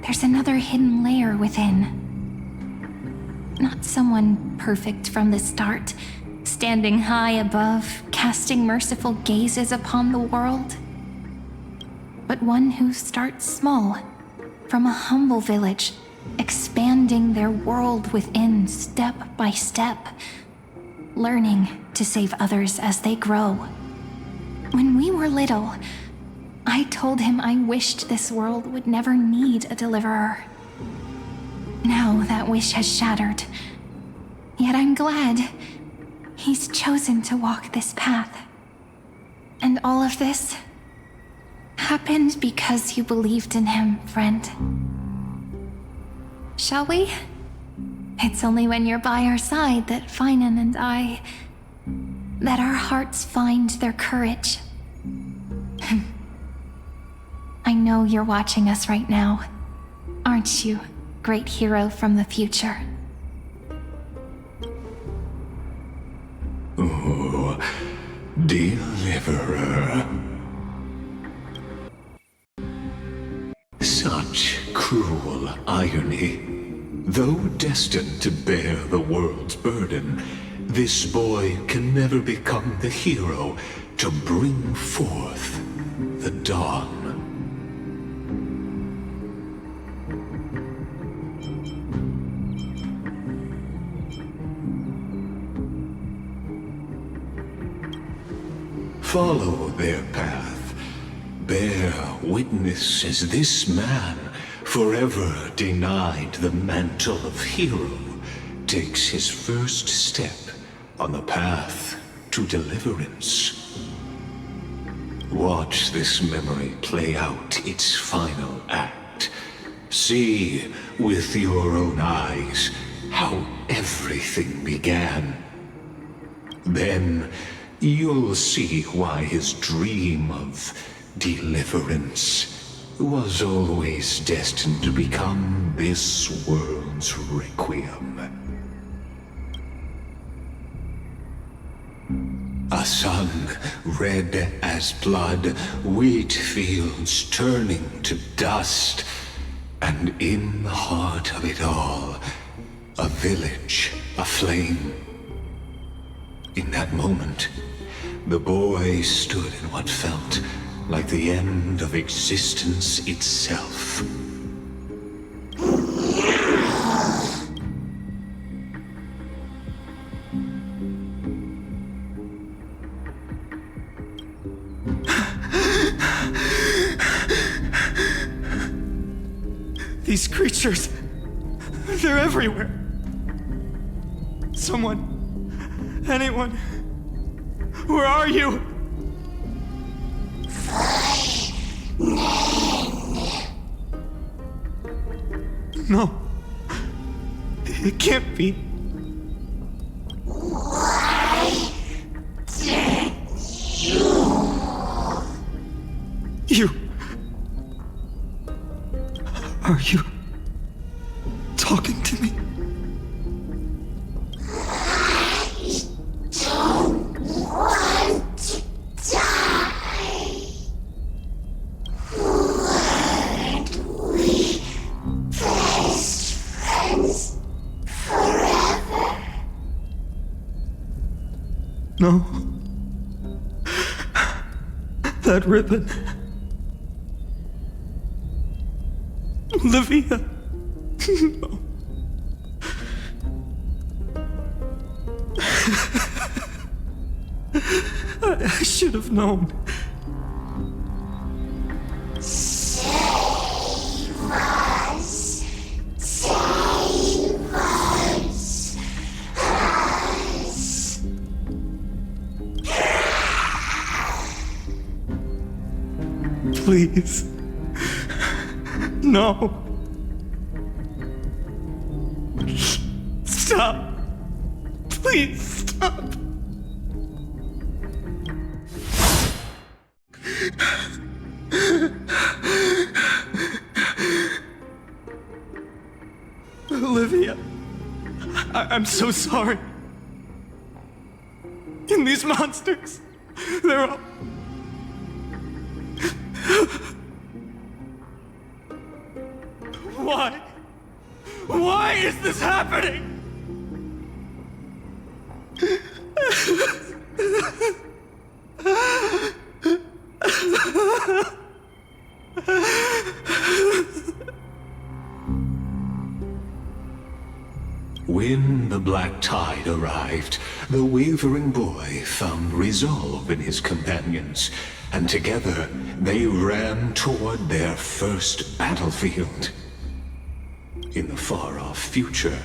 There's another hidden layer within. Not someone perfect from the start, standing high above, casting merciful gazes upon the world. but one who starts small, from a humble village, expanding their world within step by step, learning to save others as they grow. When we were little, I told him I wished this world would never need a deliverer. Now that wish has shattered. Yet I'm glad he's chosen to walk this path. And all of this happened because you believed in him, friend. Shall we? It's only when you're by our side that Finan and that our hearts find their courage. I know you're watching us right now, aren't you, great hero from the future? Oh, deliverer. Such cruel irony. Though destined to bear the world's burden, this boy can never become the hero to bring forth the dawn. Follow their path. Bear witness as this man, forever denied the mantle of hero, takes his first step on the path to deliverance. Watch this memory play out its final act. See with your own eyes how everything began. Then you'll see why his dream of deliverance was always destined to become this world's requiem. A sun red as blood, wheat fields turning to dust, and in the heart of it all, a village aflame. In that moment, the boy stood in what felt like the end of existence itself. These creatures, they're everywhere. Someone, anyone, where are you? No, it can't be. You. Are you talking to me? No. That ribbon. Olivia. No. I should have known. Save us. Save us. Please. No. Stop. Please stop. Olivia, I'm so sorry. And these monsters, they're all... Why? Why is this happening? When the black tide arrived, the wavering boy found resolve in his companions, and together they ran toward their first battlefield. In the far-off future,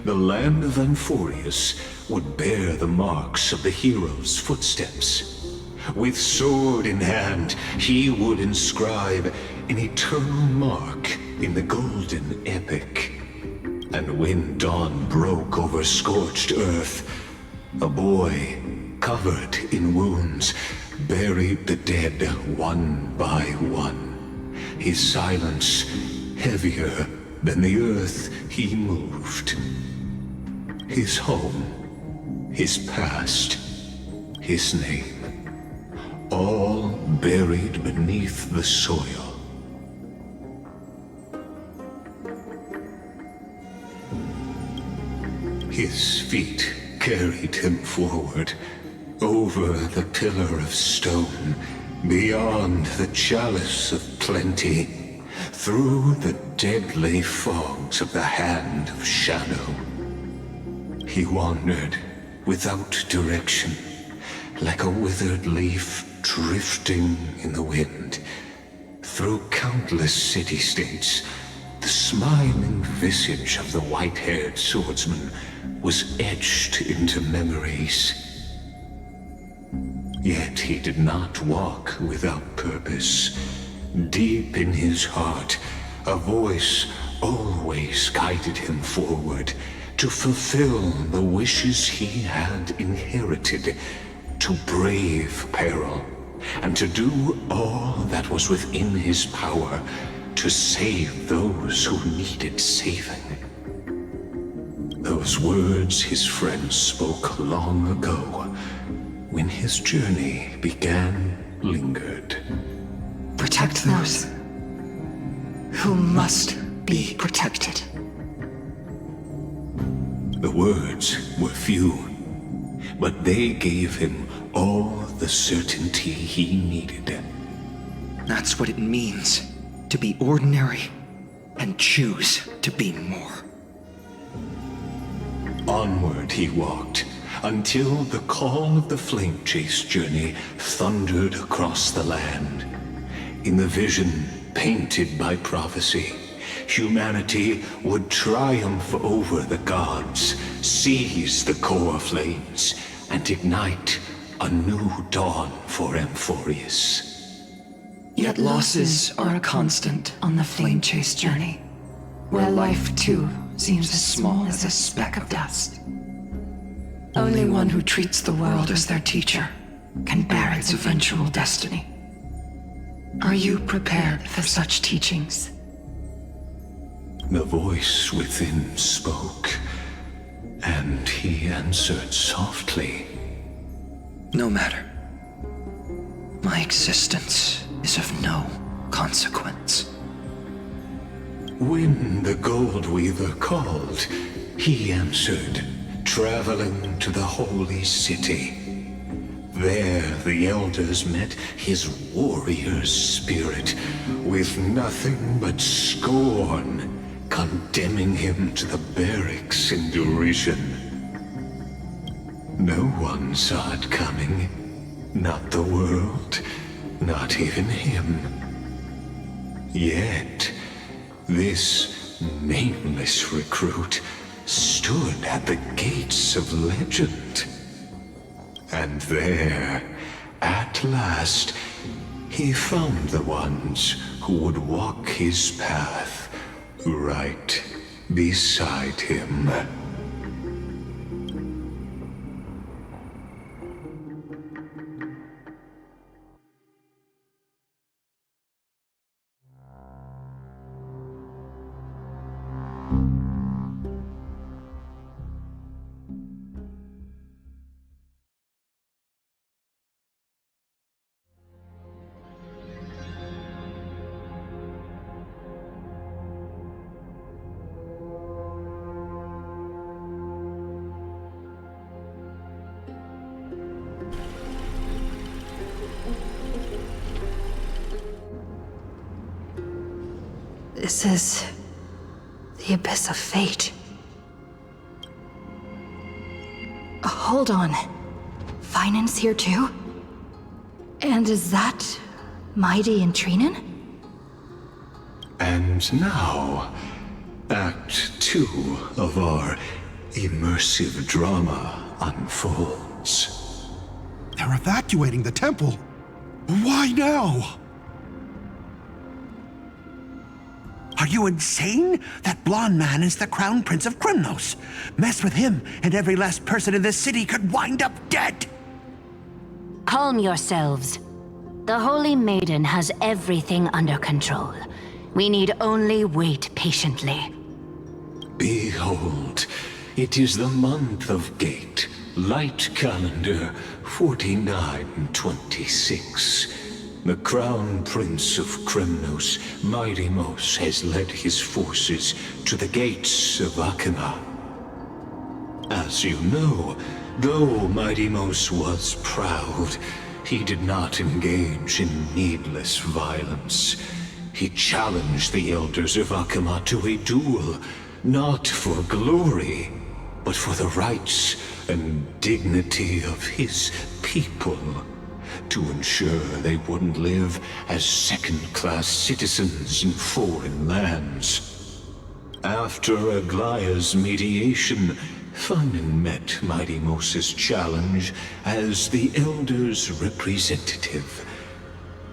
the land of Anforius would bear the marks of the hero's footsteps. With sword in hand, he would inscribe an eternal mark in the golden epic. And when dawn broke over scorched earth, a boy, covered in wounds, buried the dead one by one. His silence heavier than the earth he moved. His home, his past, his name, all buried beneath the soil. His feet carried him forward, over the pillar of stone, beyond the chalice of plenty, through the deadly fogs of the hand of shadow. He wandered without direction, like a withered leaf drifting in the wind, through countless city-states. The smiling visage of the white-haired swordsman was etched into memories. Yet he did not walk without purpose. Deep in his heart, a voice always guided him forward to fulfill the wishes he had inherited, to brave peril, and to do all that was within his power to save those who needed saving. Those words his friend spoke long ago, when his journey began, lingered. Protect those who must be protected. The words were few, but they gave him all the certainty he needed. That's what it means to be ordinary and choose to be more. Onward he walked, until the call of the flame chase journey thundered across the land. In the vision painted by prophecy, humanity would triumph over the gods, seize the core flames, and ignite a new dawn for Amphorius. Yet losses are a constant on the flame chase journey, where life too seems as small as a speck of dust. Only one who treats the world as their teacher can bear its eventual destiny. Are you prepared for such teachings? The voice within spoke, and he answered softly. No matter. My existence is of no consequence. When the Gold Weaver called, he answered, traveling to the holy city. There the elders met his warrior's spirit, with nothing but scorn, condemning him to the barracks in derision. No one saw it coming, not the world, not even him. Yet, this nameless recruit stood at the gates of legend. And there, at last, he found the ones who would walk his path right beside him. This is the abyss of fate. Hold on. Finan's here too? And is that Mighty and Trinen? And now, Act 2 of our immersive drama unfolds. They're evacuating the temple. Why now? Are you insane? That blonde man is the Crown Prince of Krymnos. Mess with him, and every last person in this city could wind up dead. Calm yourselves. The Holy Maiden has everything under control. We need only wait patiently. Behold, it is the month of Gate, Light Calendar 4926. The Crown Prince of Krymnos, Midimos, has led his forces to the gates of Akima. As you know, though Midimos was proud, he did not engage in needless violence. He challenged the elders of Akima to a duel, not for glory, but for the rights and dignity of his people, to ensure they wouldn't live as second-class citizens in foreign lands. After Aglaya's mediation, Finan met Midimos' challenge as the Elder's representative.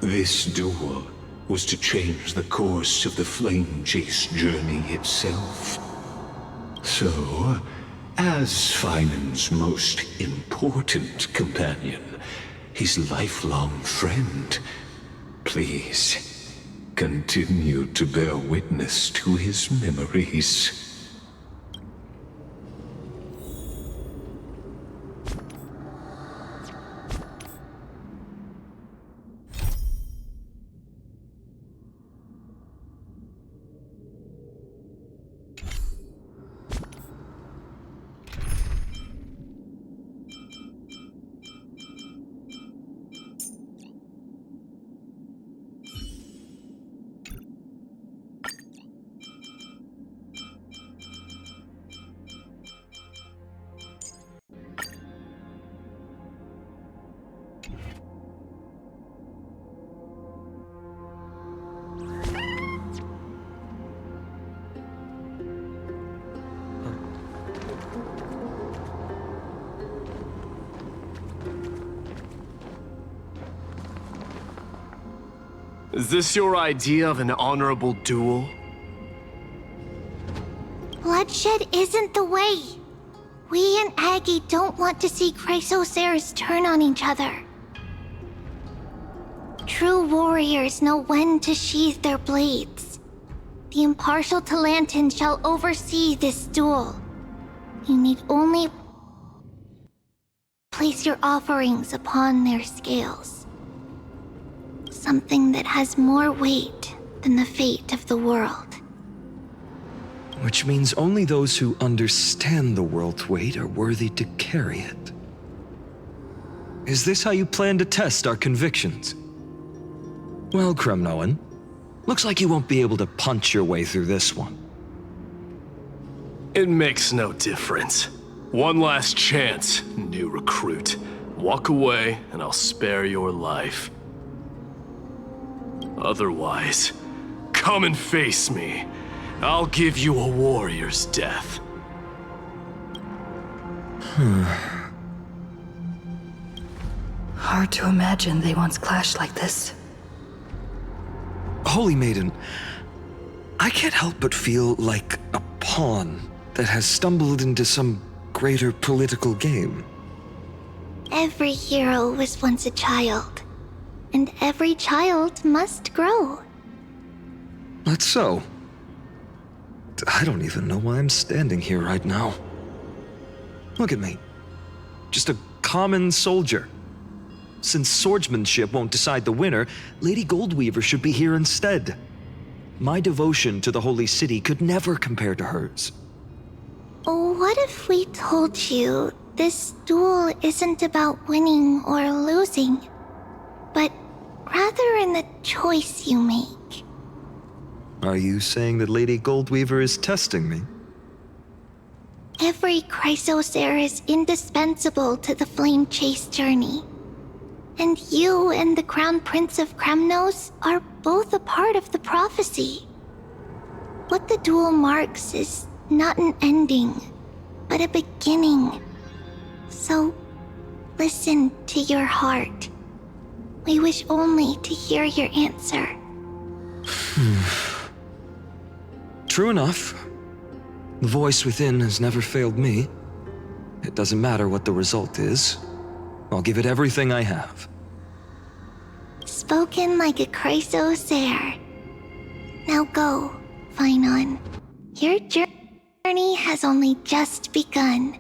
This duel was to change the course of the Flame Chase journey itself. So, as Finan's most important companion, his lifelong friend, please continue to bear witness to his memories. Is this your idea of an honorable duel? Bloodshed isn't the way. We and Aggie don't want to see Chrysoceres turn on each other. True warriors know when to sheathe their blades. The impartial Talantin shall oversee this duel. You need only place your offerings upon their scales. Something that has more weight than the fate of the world. Which means only those who understand the world's weight are worthy to carry it. Is this how you plan to test our convictions? Well, Kremnoan, looks like you won't be able to punch your way through this one. It makes no difference. One last chance, new recruit. Walk away, and I'll spare your life. Otherwise, come and face me. I'll give you a warrior's death. Hard to imagine they once clashed like this. Holy Maiden, I can't help but feel like a pawn that has stumbled into some greater political game. Every hero was once a child, and every child must grow. That's so. I don't even know why I'm standing here right now. Look at me. Just a common soldier. Since swordsmanship won't decide the winner, Lady Goldweaver should be here instead. My devotion to the Holy City could never compare to hers. What if we told you this duel isn't about winning or losing, but rather in the choice you make? Are you saying that Lady Goldweaver is testing me? Every chrysosaur is indispensable to the flame chase journey. And you and the Crown Prince of Kremnos are both a part of the prophecy. What the duel marks is not an ending, but a beginning. So, listen to your heart. We wish only to hear your answer. True enough. The voice within has never failed me. It doesn't matter what the result is. I'll give it everything I have. Spoken like a chrysosaur. Now go, Finon. Your journey has only just begun.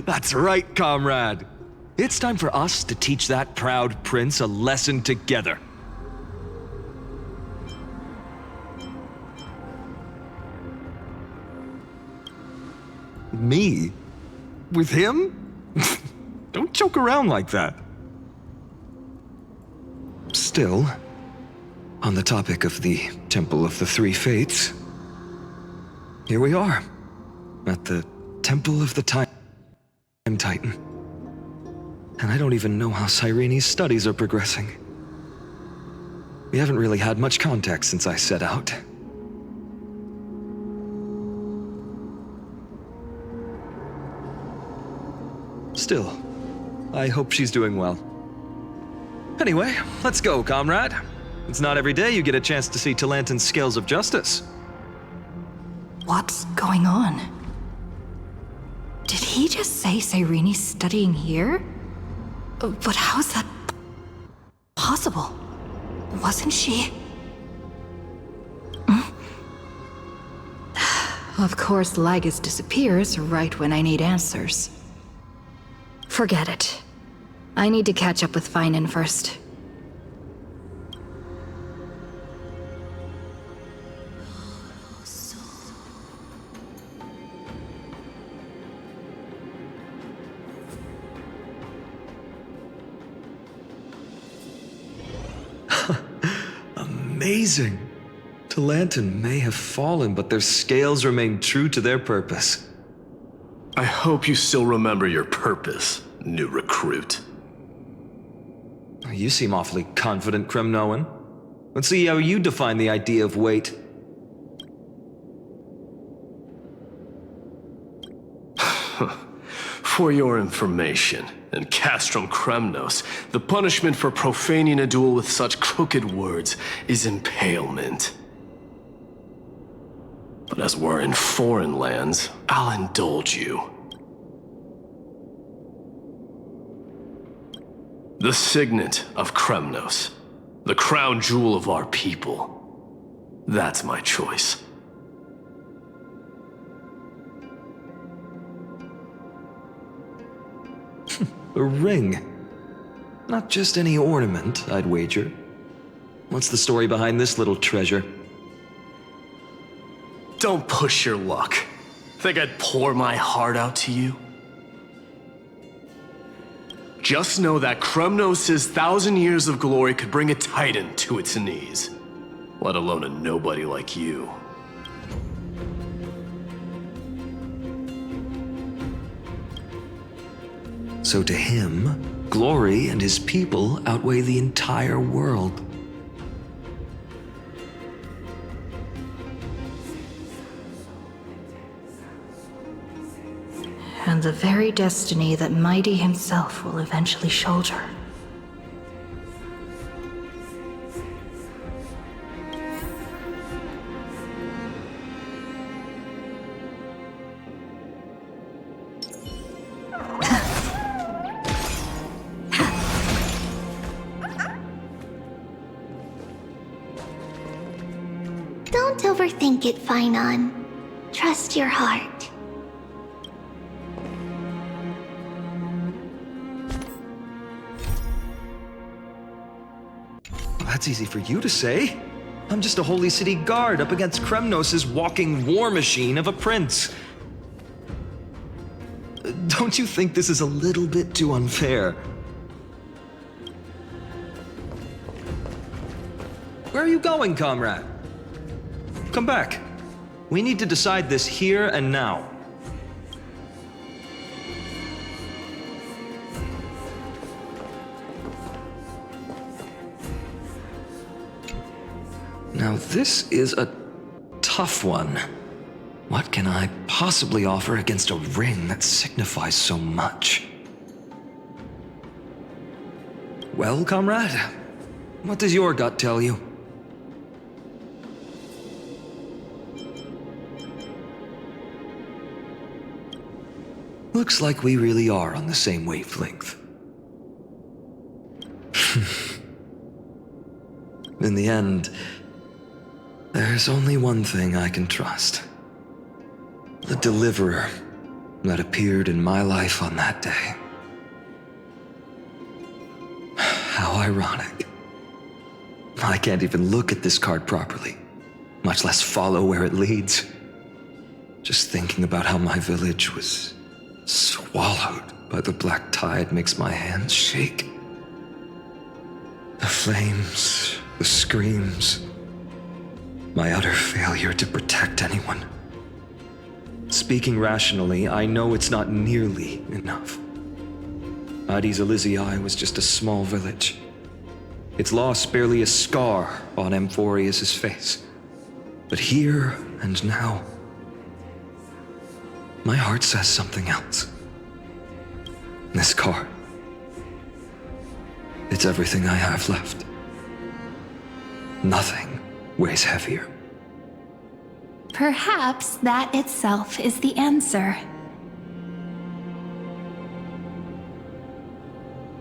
That's right, comrade. It's time for us to teach that proud prince a lesson together. Me? With him? Don't joke around like that. Still, on the topic of the Temple of the Three Fates, here we are, at the Temple of the Time Titan. And I don't even know how Cyrene's studies are progressing. We haven't really had much contact since I set out. Still, I hope she's doing well. Anyway, let's go, comrade. It's not every day you get a chance to see Talantin's scales of justice. What's going on? Did he just say Cyrene's studying here? But how's that possible? Wasn't she? Of course, Lygus disappears right when I need answers. Forget it. I need to catch up with Finon first. Amazing! Talantin may have fallen, but their scales remain true to their purpose. I hope you still remember your purpose, new recruit. You seem awfully confident, Kremnoan. Let's see how you define the idea of weight. For your information, in Castrum Kremnos, the punishment for profaning a duel with such crooked words is impalement. But as we're in foreign lands, I'll indulge you. The signet of Kremnos, the crown jewel of our people. That's my choice. A ring. Not just any ornament, I'd wager. What's the story behind this little treasure? Don't push your luck. Think I'd pour my heart out to you? Just know that Kremnos' 1,000 years of glory could bring a titan to its knees, let alone a nobody like you. So to him, glory and his people outweigh the entire world. And the very destiny that Mighty himself will eventually shoulder. Don't overthink it, Finon. Trust your heart. That's easy for you to say. I'm just a Holy City guard up against Kremnos' walking war machine of a prince. Don't you think this is a little bit too unfair? Where are you going, comrade? Come back. We need to decide this here and now. Now this is a tough one. What can I possibly offer against a ring that signifies so much? Well, comrade, what does your gut tell you? Looks like we really are on the same wavelength. In the end, there's only one thing I can trust. The deliverer that appeared in my life on that day. How ironic. I can't even look at this card properly, much less follow where it leads. Just thinking about how my village was swallowed by the black tide makes my hands shake. The flames, the screams, my utter failure to protect anyone. Speaking rationally, I know it's not nearly enough. Hades Elysiae was just a small village. Its loss barely a scar on Amphorius' face. But here and now, my heart says something else. This card, it's everything I have left. Nothing weighs heavier. Perhaps that itself is the answer.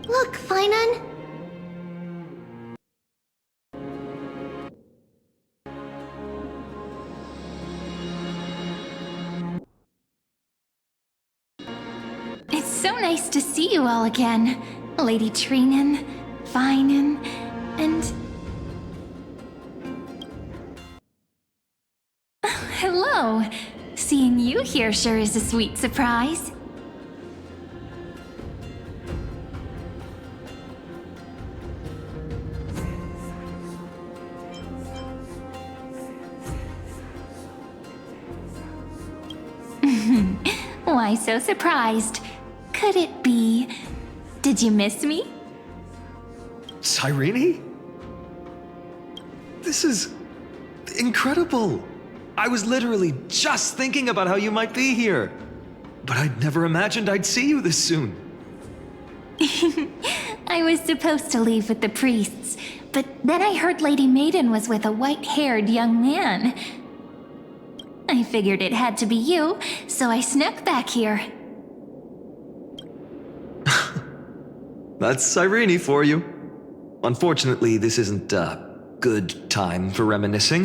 Look, Finan. It's so nice to see you all again, Lady Treenan, Finan, and... Hello! Seeing you here sure is a sweet surprise. Why so surprised? Could it be... Did you miss me? Cyrene? This is incredible. I was literally just thinking about how you might be here. But I'd never imagined I'd see you this soon. I was supposed to leave with the priests, but then I heard Lady Maiden was with a white-haired young man. I figured it had to be you, so I snuck back here. That's Cyrene for you. Unfortunately, this isn't a good time for reminiscing.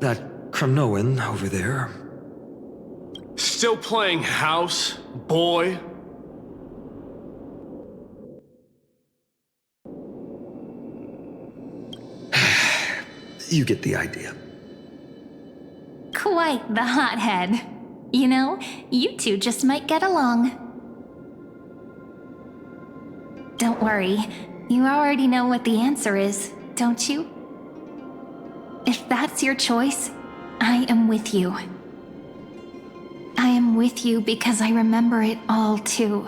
That Cronoan over there. Still playing house, boy? You get the idea. Quite the hothead. You know, you two just might get along. Don't worry, you already know what the answer is, don't you? If that's your choice, I am with you. I am with you because I remember it all too.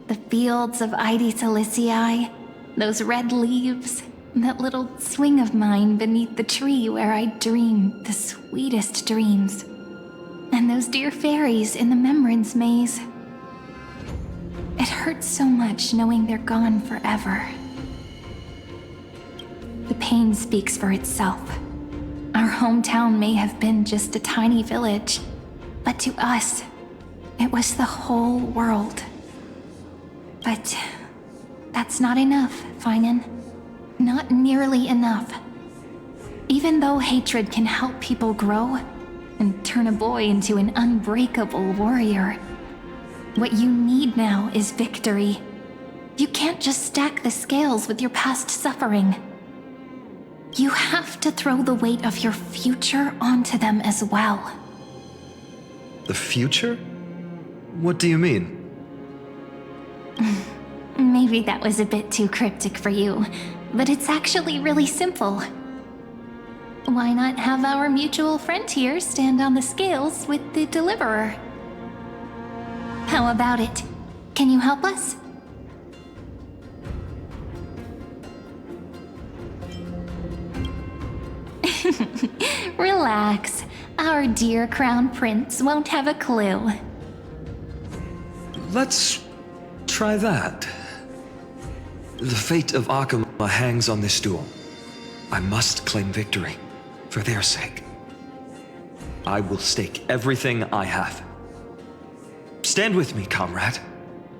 The fields of Hades Elysiae, those red leaves, that little swing of mine beneath the tree where I dreamed the sweetest dreams. And those dear fairies in the Memorance Maze. It hurts so much knowing they're gone forever. The pain speaks for itself. Our hometown may have been just a tiny village, but to us, it was the whole world. But that's not enough, Finan. Not nearly enough. Even though hatred can help people grow and turn a boy into an unbreakable warrior, what you need now is victory. You can't just stack the scales with your past suffering. You have to throw the weight of your future onto them as well. The future? What do you mean? Maybe that was a bit too cryptic for you, but it's actually really simple. Why not have our mutual friend here stand on the scales with the Deliverer? How about it? Can you help us? Relax. Our dear Crown Prince won't have a clue. Let's try that. The fate of Akuma hangs on this duel. I must claim victory, for their sake. I will stake everything I have. Stand with me, comrade,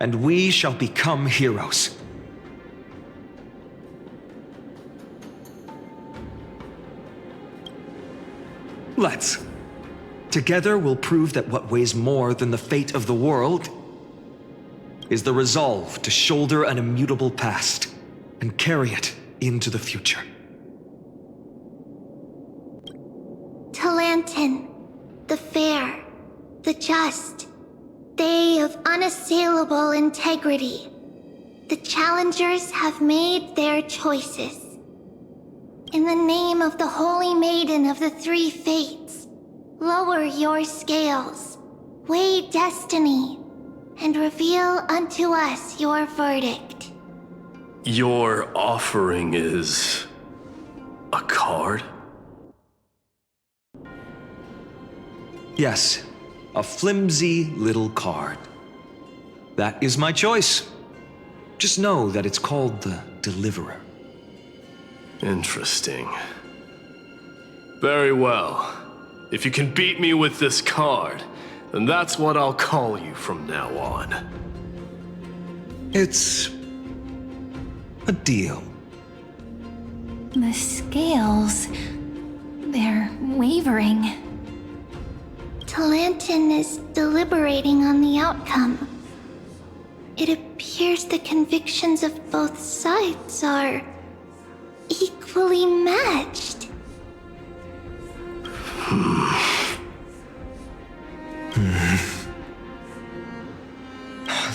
and we shall become heroes. Let's. Together we'll prove that what weighs more than the fate of the world is the resolve to shoulder an immutable past and carry it into the future. Talantin, the fair, the just, they of unassailable integrity. The challengers have made their choices. In the name of the Holy Maiden of the Three Fates, lower your scales, weigh destiny, and reveal unto us your verdict. Your offering is a card? Yes, a flimsy little card. That is my choice. Just know that it's called the Deliverer. Interesting. Very well. If you can beat me with this card, then that's what I'll call you from now on. It's a deal. The scales... they're wavering. Talantin is deliberating on the outcome. It appears the convictions of both sides are equally matched.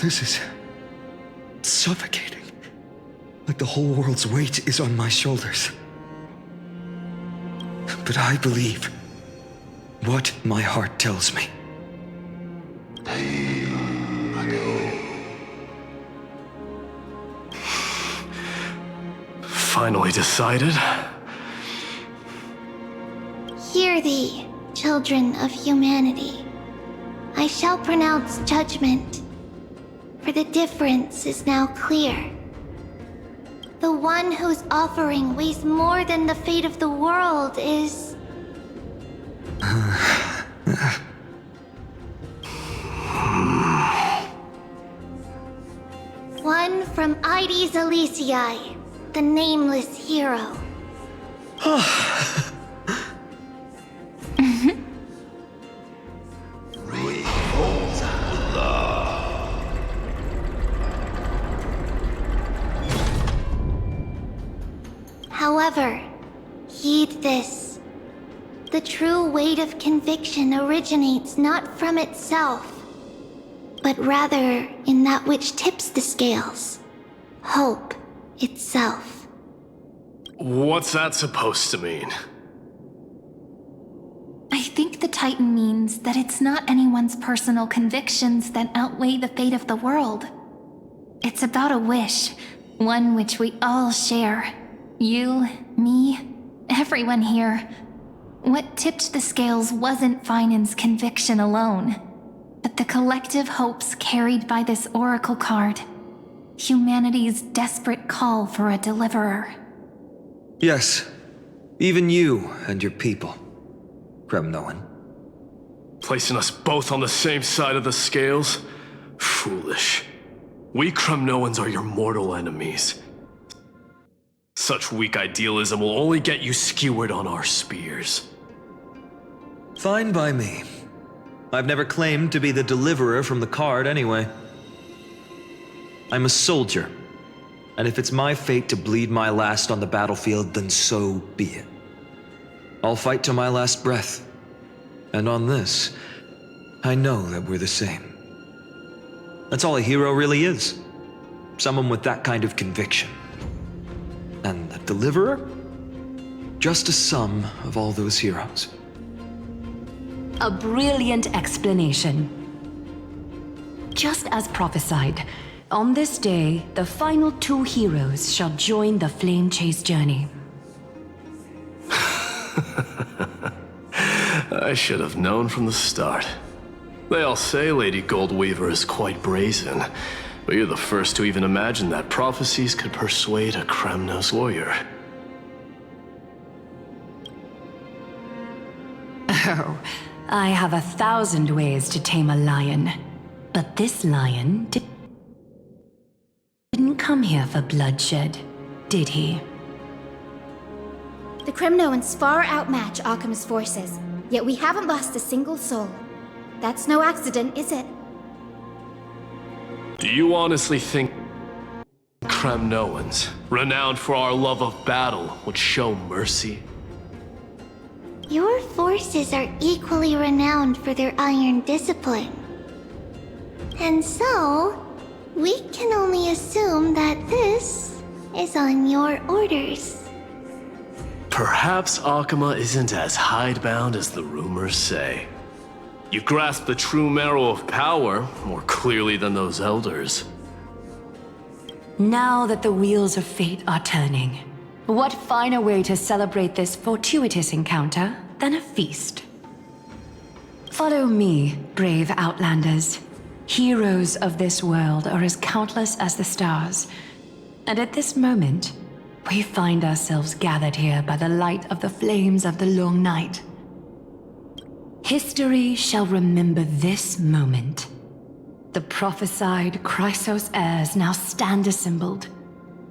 This is suffocating. Like the whole world's weight is on my shoulders. But I believe what my heart tells me. Finally decided? Hear thee, children of humanity. I shall pronounce judgment, for the difference is now clear. The one whose offering weighs more than the fate of the world is... one from Ides Elysiae, the nameless hero. However, heed this. The true weight of conviction originates not from itself, but rather in that which tips the scales. Hope itself. What's that supposed to mean? I think the Titan means that it's not anyone's personal convictions that outweigh the fate of the world. It's about a wish, one which we all share. You, me, everyone here. What tipped the scales wasn't Finan's conviction alone, but the collective hopes carried by this oracle card. Humanity's desperate call for a deliverer. Yes, even you and your people, Kremnoan. Placing us both on the same side of the scales? Foolish. We Kremnoans are your mortal enemies. Such weak idealism will only get you skewered on our spears. Fine by me. I've never claimed to be the deliverer from the card anyway. I'm a soldier, and if it's my fate to bleed my last on the battlefield, then so be it. I'll fight to my last breath. And on this, I know that we're the same. That's all a hero really is. Someone with that kind of conviction. And the deliverer? Just a sum of all those heroes. A brilliant explanation. Just as prophesied, on this day, the final 2 heroes shall join the Flame Chase journey. I should have known from the start. They all say Lady Goldweaver is quite brazen, but you're the first to even imagine that prophecies could persuade a Kremnos warrior. Oh, I have 1,000 ways to tame a lion. But this lion didn't come here for bloodshed, did he? The Kremnoans far outmatch Occam's forces, yet we haven't lost a single soul. That's no accident, is it? Do you honestly think Kremnoans, renowned for our love of battle, would show mercy? Your forces are equally renowned for their iron discipline. And so, we can only assume that this is on your orders. Perhaps Akama isn't as hidebound as the rumors say. You grasp the true marrow of power more clearly than those elders. Now that the wheels of fate are turning, what finer way to celebrate this fortuitous encounter than a feast? Follow me, brave Outlanders. Heroes of this world are as countless as the stars, and at this moment, we find ourselves gathered here by the light of the flames of the long night. History shall remember this moment. The prophesied Chrysos heirs now stand assembled,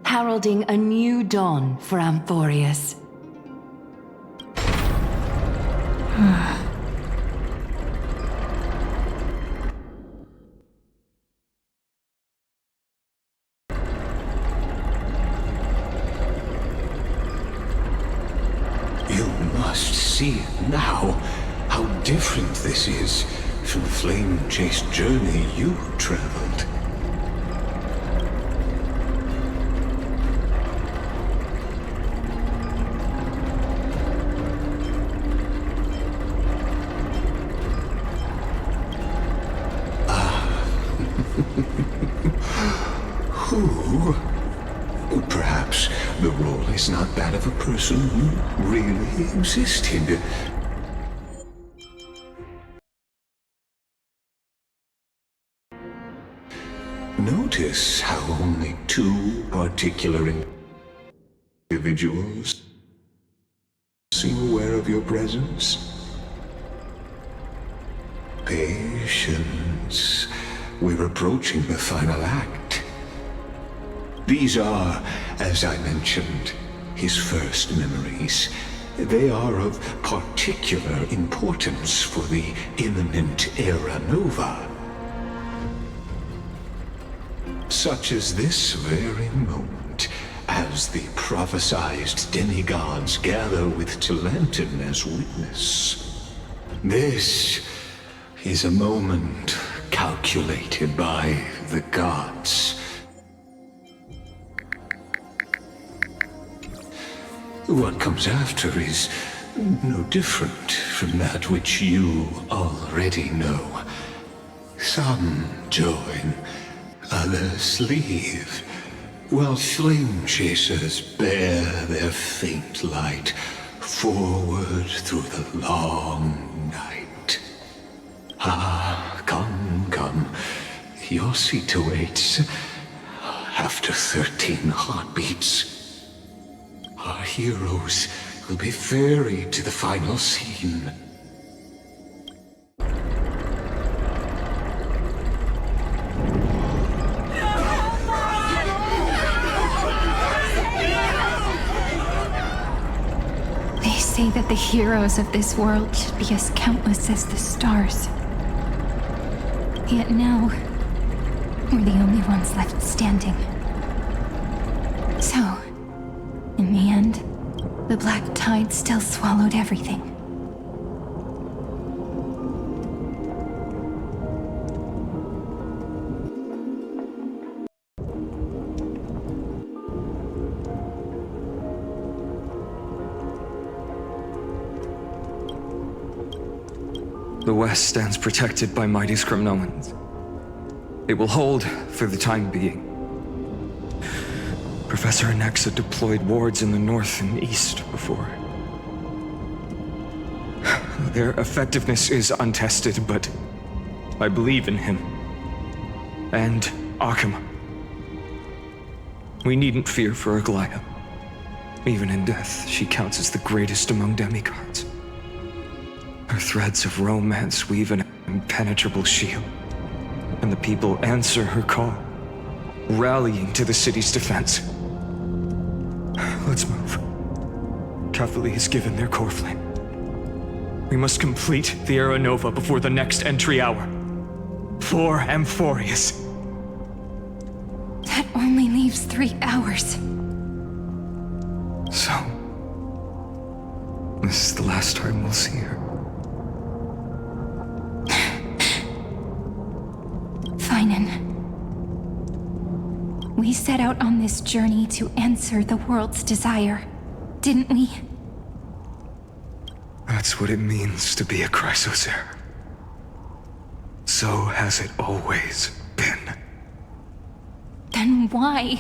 heralding a new dawn for Amphorius. You must see it now, how different this is from the flame-chased journey you traveled. Who? Perhaps the role is not that of a person who really existed. Notice how only 2 particular individuals seem aware of your presence. Patience. We're approaching the final act. These are, as I mentioned, his first memories. They are of particular importance for the imminent Era Nova. Such as this very moment, as the prophesized demigods gather with Talenton as witness. This is a moment calculated by the gods. What comes after is no different from that which you already know. Some join, others leave, while flame chasers bear their faint light forward through the long night. Ah, come, your seat awaits. After 13 heartbeats, our heroes will be ferried to the final scene. They say that the heroes of this world should be as countless as the stars. Yet now, we're the only ones left standing. So, in the end, the black tide still swallowed everything. The West stands protected by mighty Skrymnoans. It will hold for the time being. Professor Anaxa deployed wards in the north and east before. Their effectiveness is untested, but I believe in him. And Akama. We needn't fear for Aglaya. Even in death, she counts as the greatest among demigods. Her threads of romance weave an impenetrable shield, and the people answer her call, rallying to the city's defense. Let's move. Cathali has given their core flame. We must complete the Aeronova before the next entry hour. For Amphorius. That only leaves 3 hours. So, this is the last time we'll see her. Finan. We set out on this journey to answer the world's desire, didn't we? That's what it means to be a Chrysosaur. So has it always been. Then why?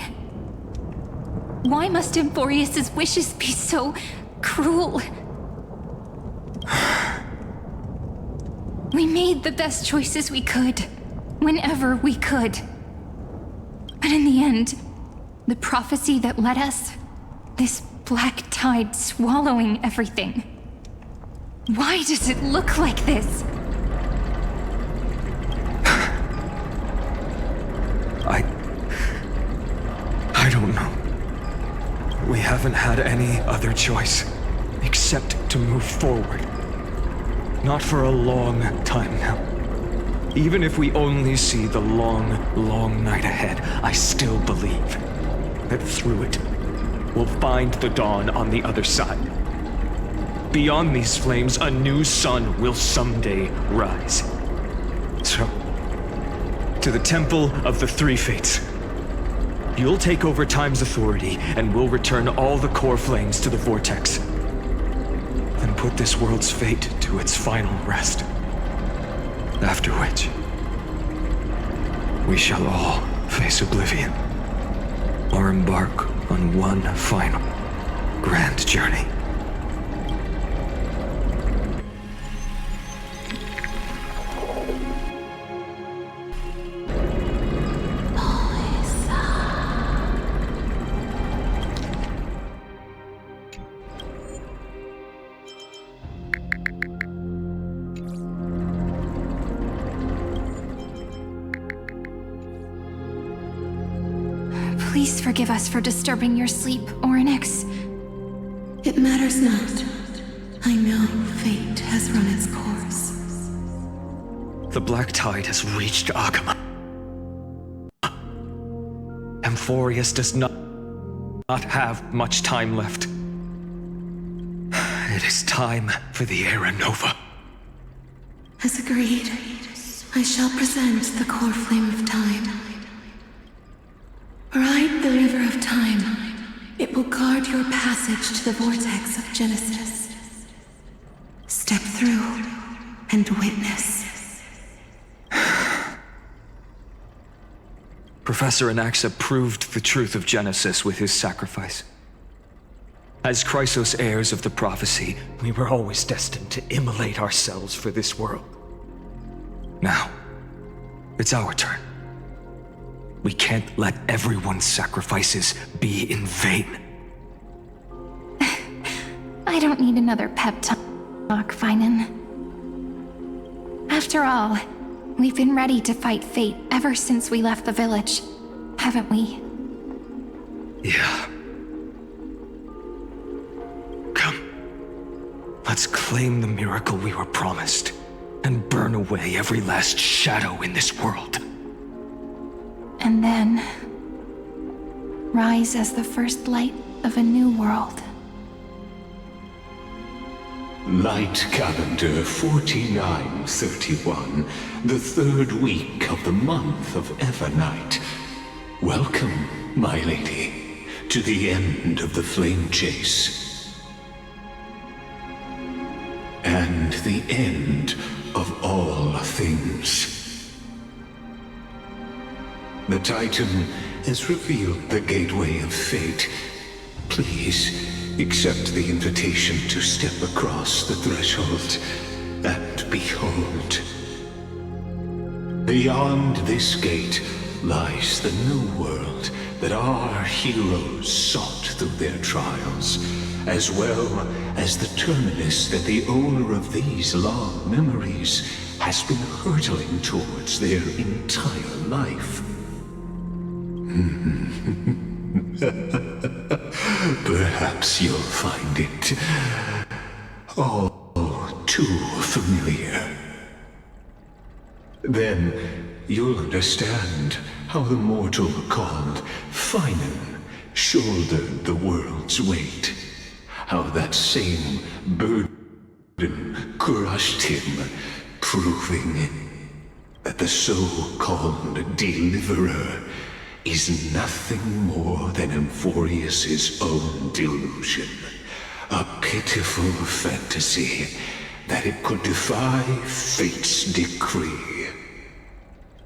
Why must Amphorius' wishes be so cruel? We made the best choices we could, whenever we could. But in the end, the prophecy that led us, this black tide swallowing everything. Why does it look like this? I don't know. We haven't had any other choice, except to move forward. Not for a long time now. Even if we only see the long, long night ahead, I still believe that through it, we'll find the dawn on the other side. Beyond these flames, a new sun will someday rise. So, to the Temple of the Three Fates. You'll take over Time's authority, and we'll return all the core flames to the Vortex. Then put this world's fate to its final rest. After which, we shall all face oblivion, or embark on one final grand journey. Please forgive us for disturbing your sleep, Orynyx. It matters not. I know fate has run its course. The black tide has reached Akama. Amphorius does not have much time left. It is time for the Aeronova. As agreed, I shall present the core flame of time. Ride the river of time. It will guard your passage to the vortex of Genesis. Step through and witness. Professor Anaxa proved the truth of Genesis with his sacrifice. As Chrysos heirs of the prophecy, we were always destined to immolate ourselves for this world. Now, it's our turn. We can't let everyone's sacrifices be in vain. I don't need another pep talk, Finan. After all, we've been ready to fight fate ever since we left the village, haven't we? Yeah. Come. Let's claim the miracle we were promised, and burn away every last shadow in this world. And then rise as the first light of a new world. Light calendar 4931, the third week of the month of Evernight. Welcome, my lady, to the end of the flame chase. and the end of all things. The Titan has revealed the gateway of fate. Please accept the invitation to step across the threshold and behold. Beyond this gate lies the new world that our heroes sought through their trials, as well as the terminus that the owner of these long memories has been hurtling towards their entire life. Perhaps you'll find it all too familiar. Then you'll understand how the mortal called Finan shouldered the world's weight. How that same burden crushed him, proving that the so-called Deliverer is nothing more than Emphorius's own delusion. A pitiful fantasy that it could defy fate's decree.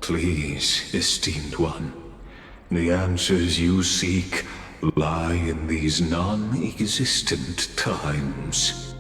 Please, esteemed one, the answers you seek lie in these non-existent times.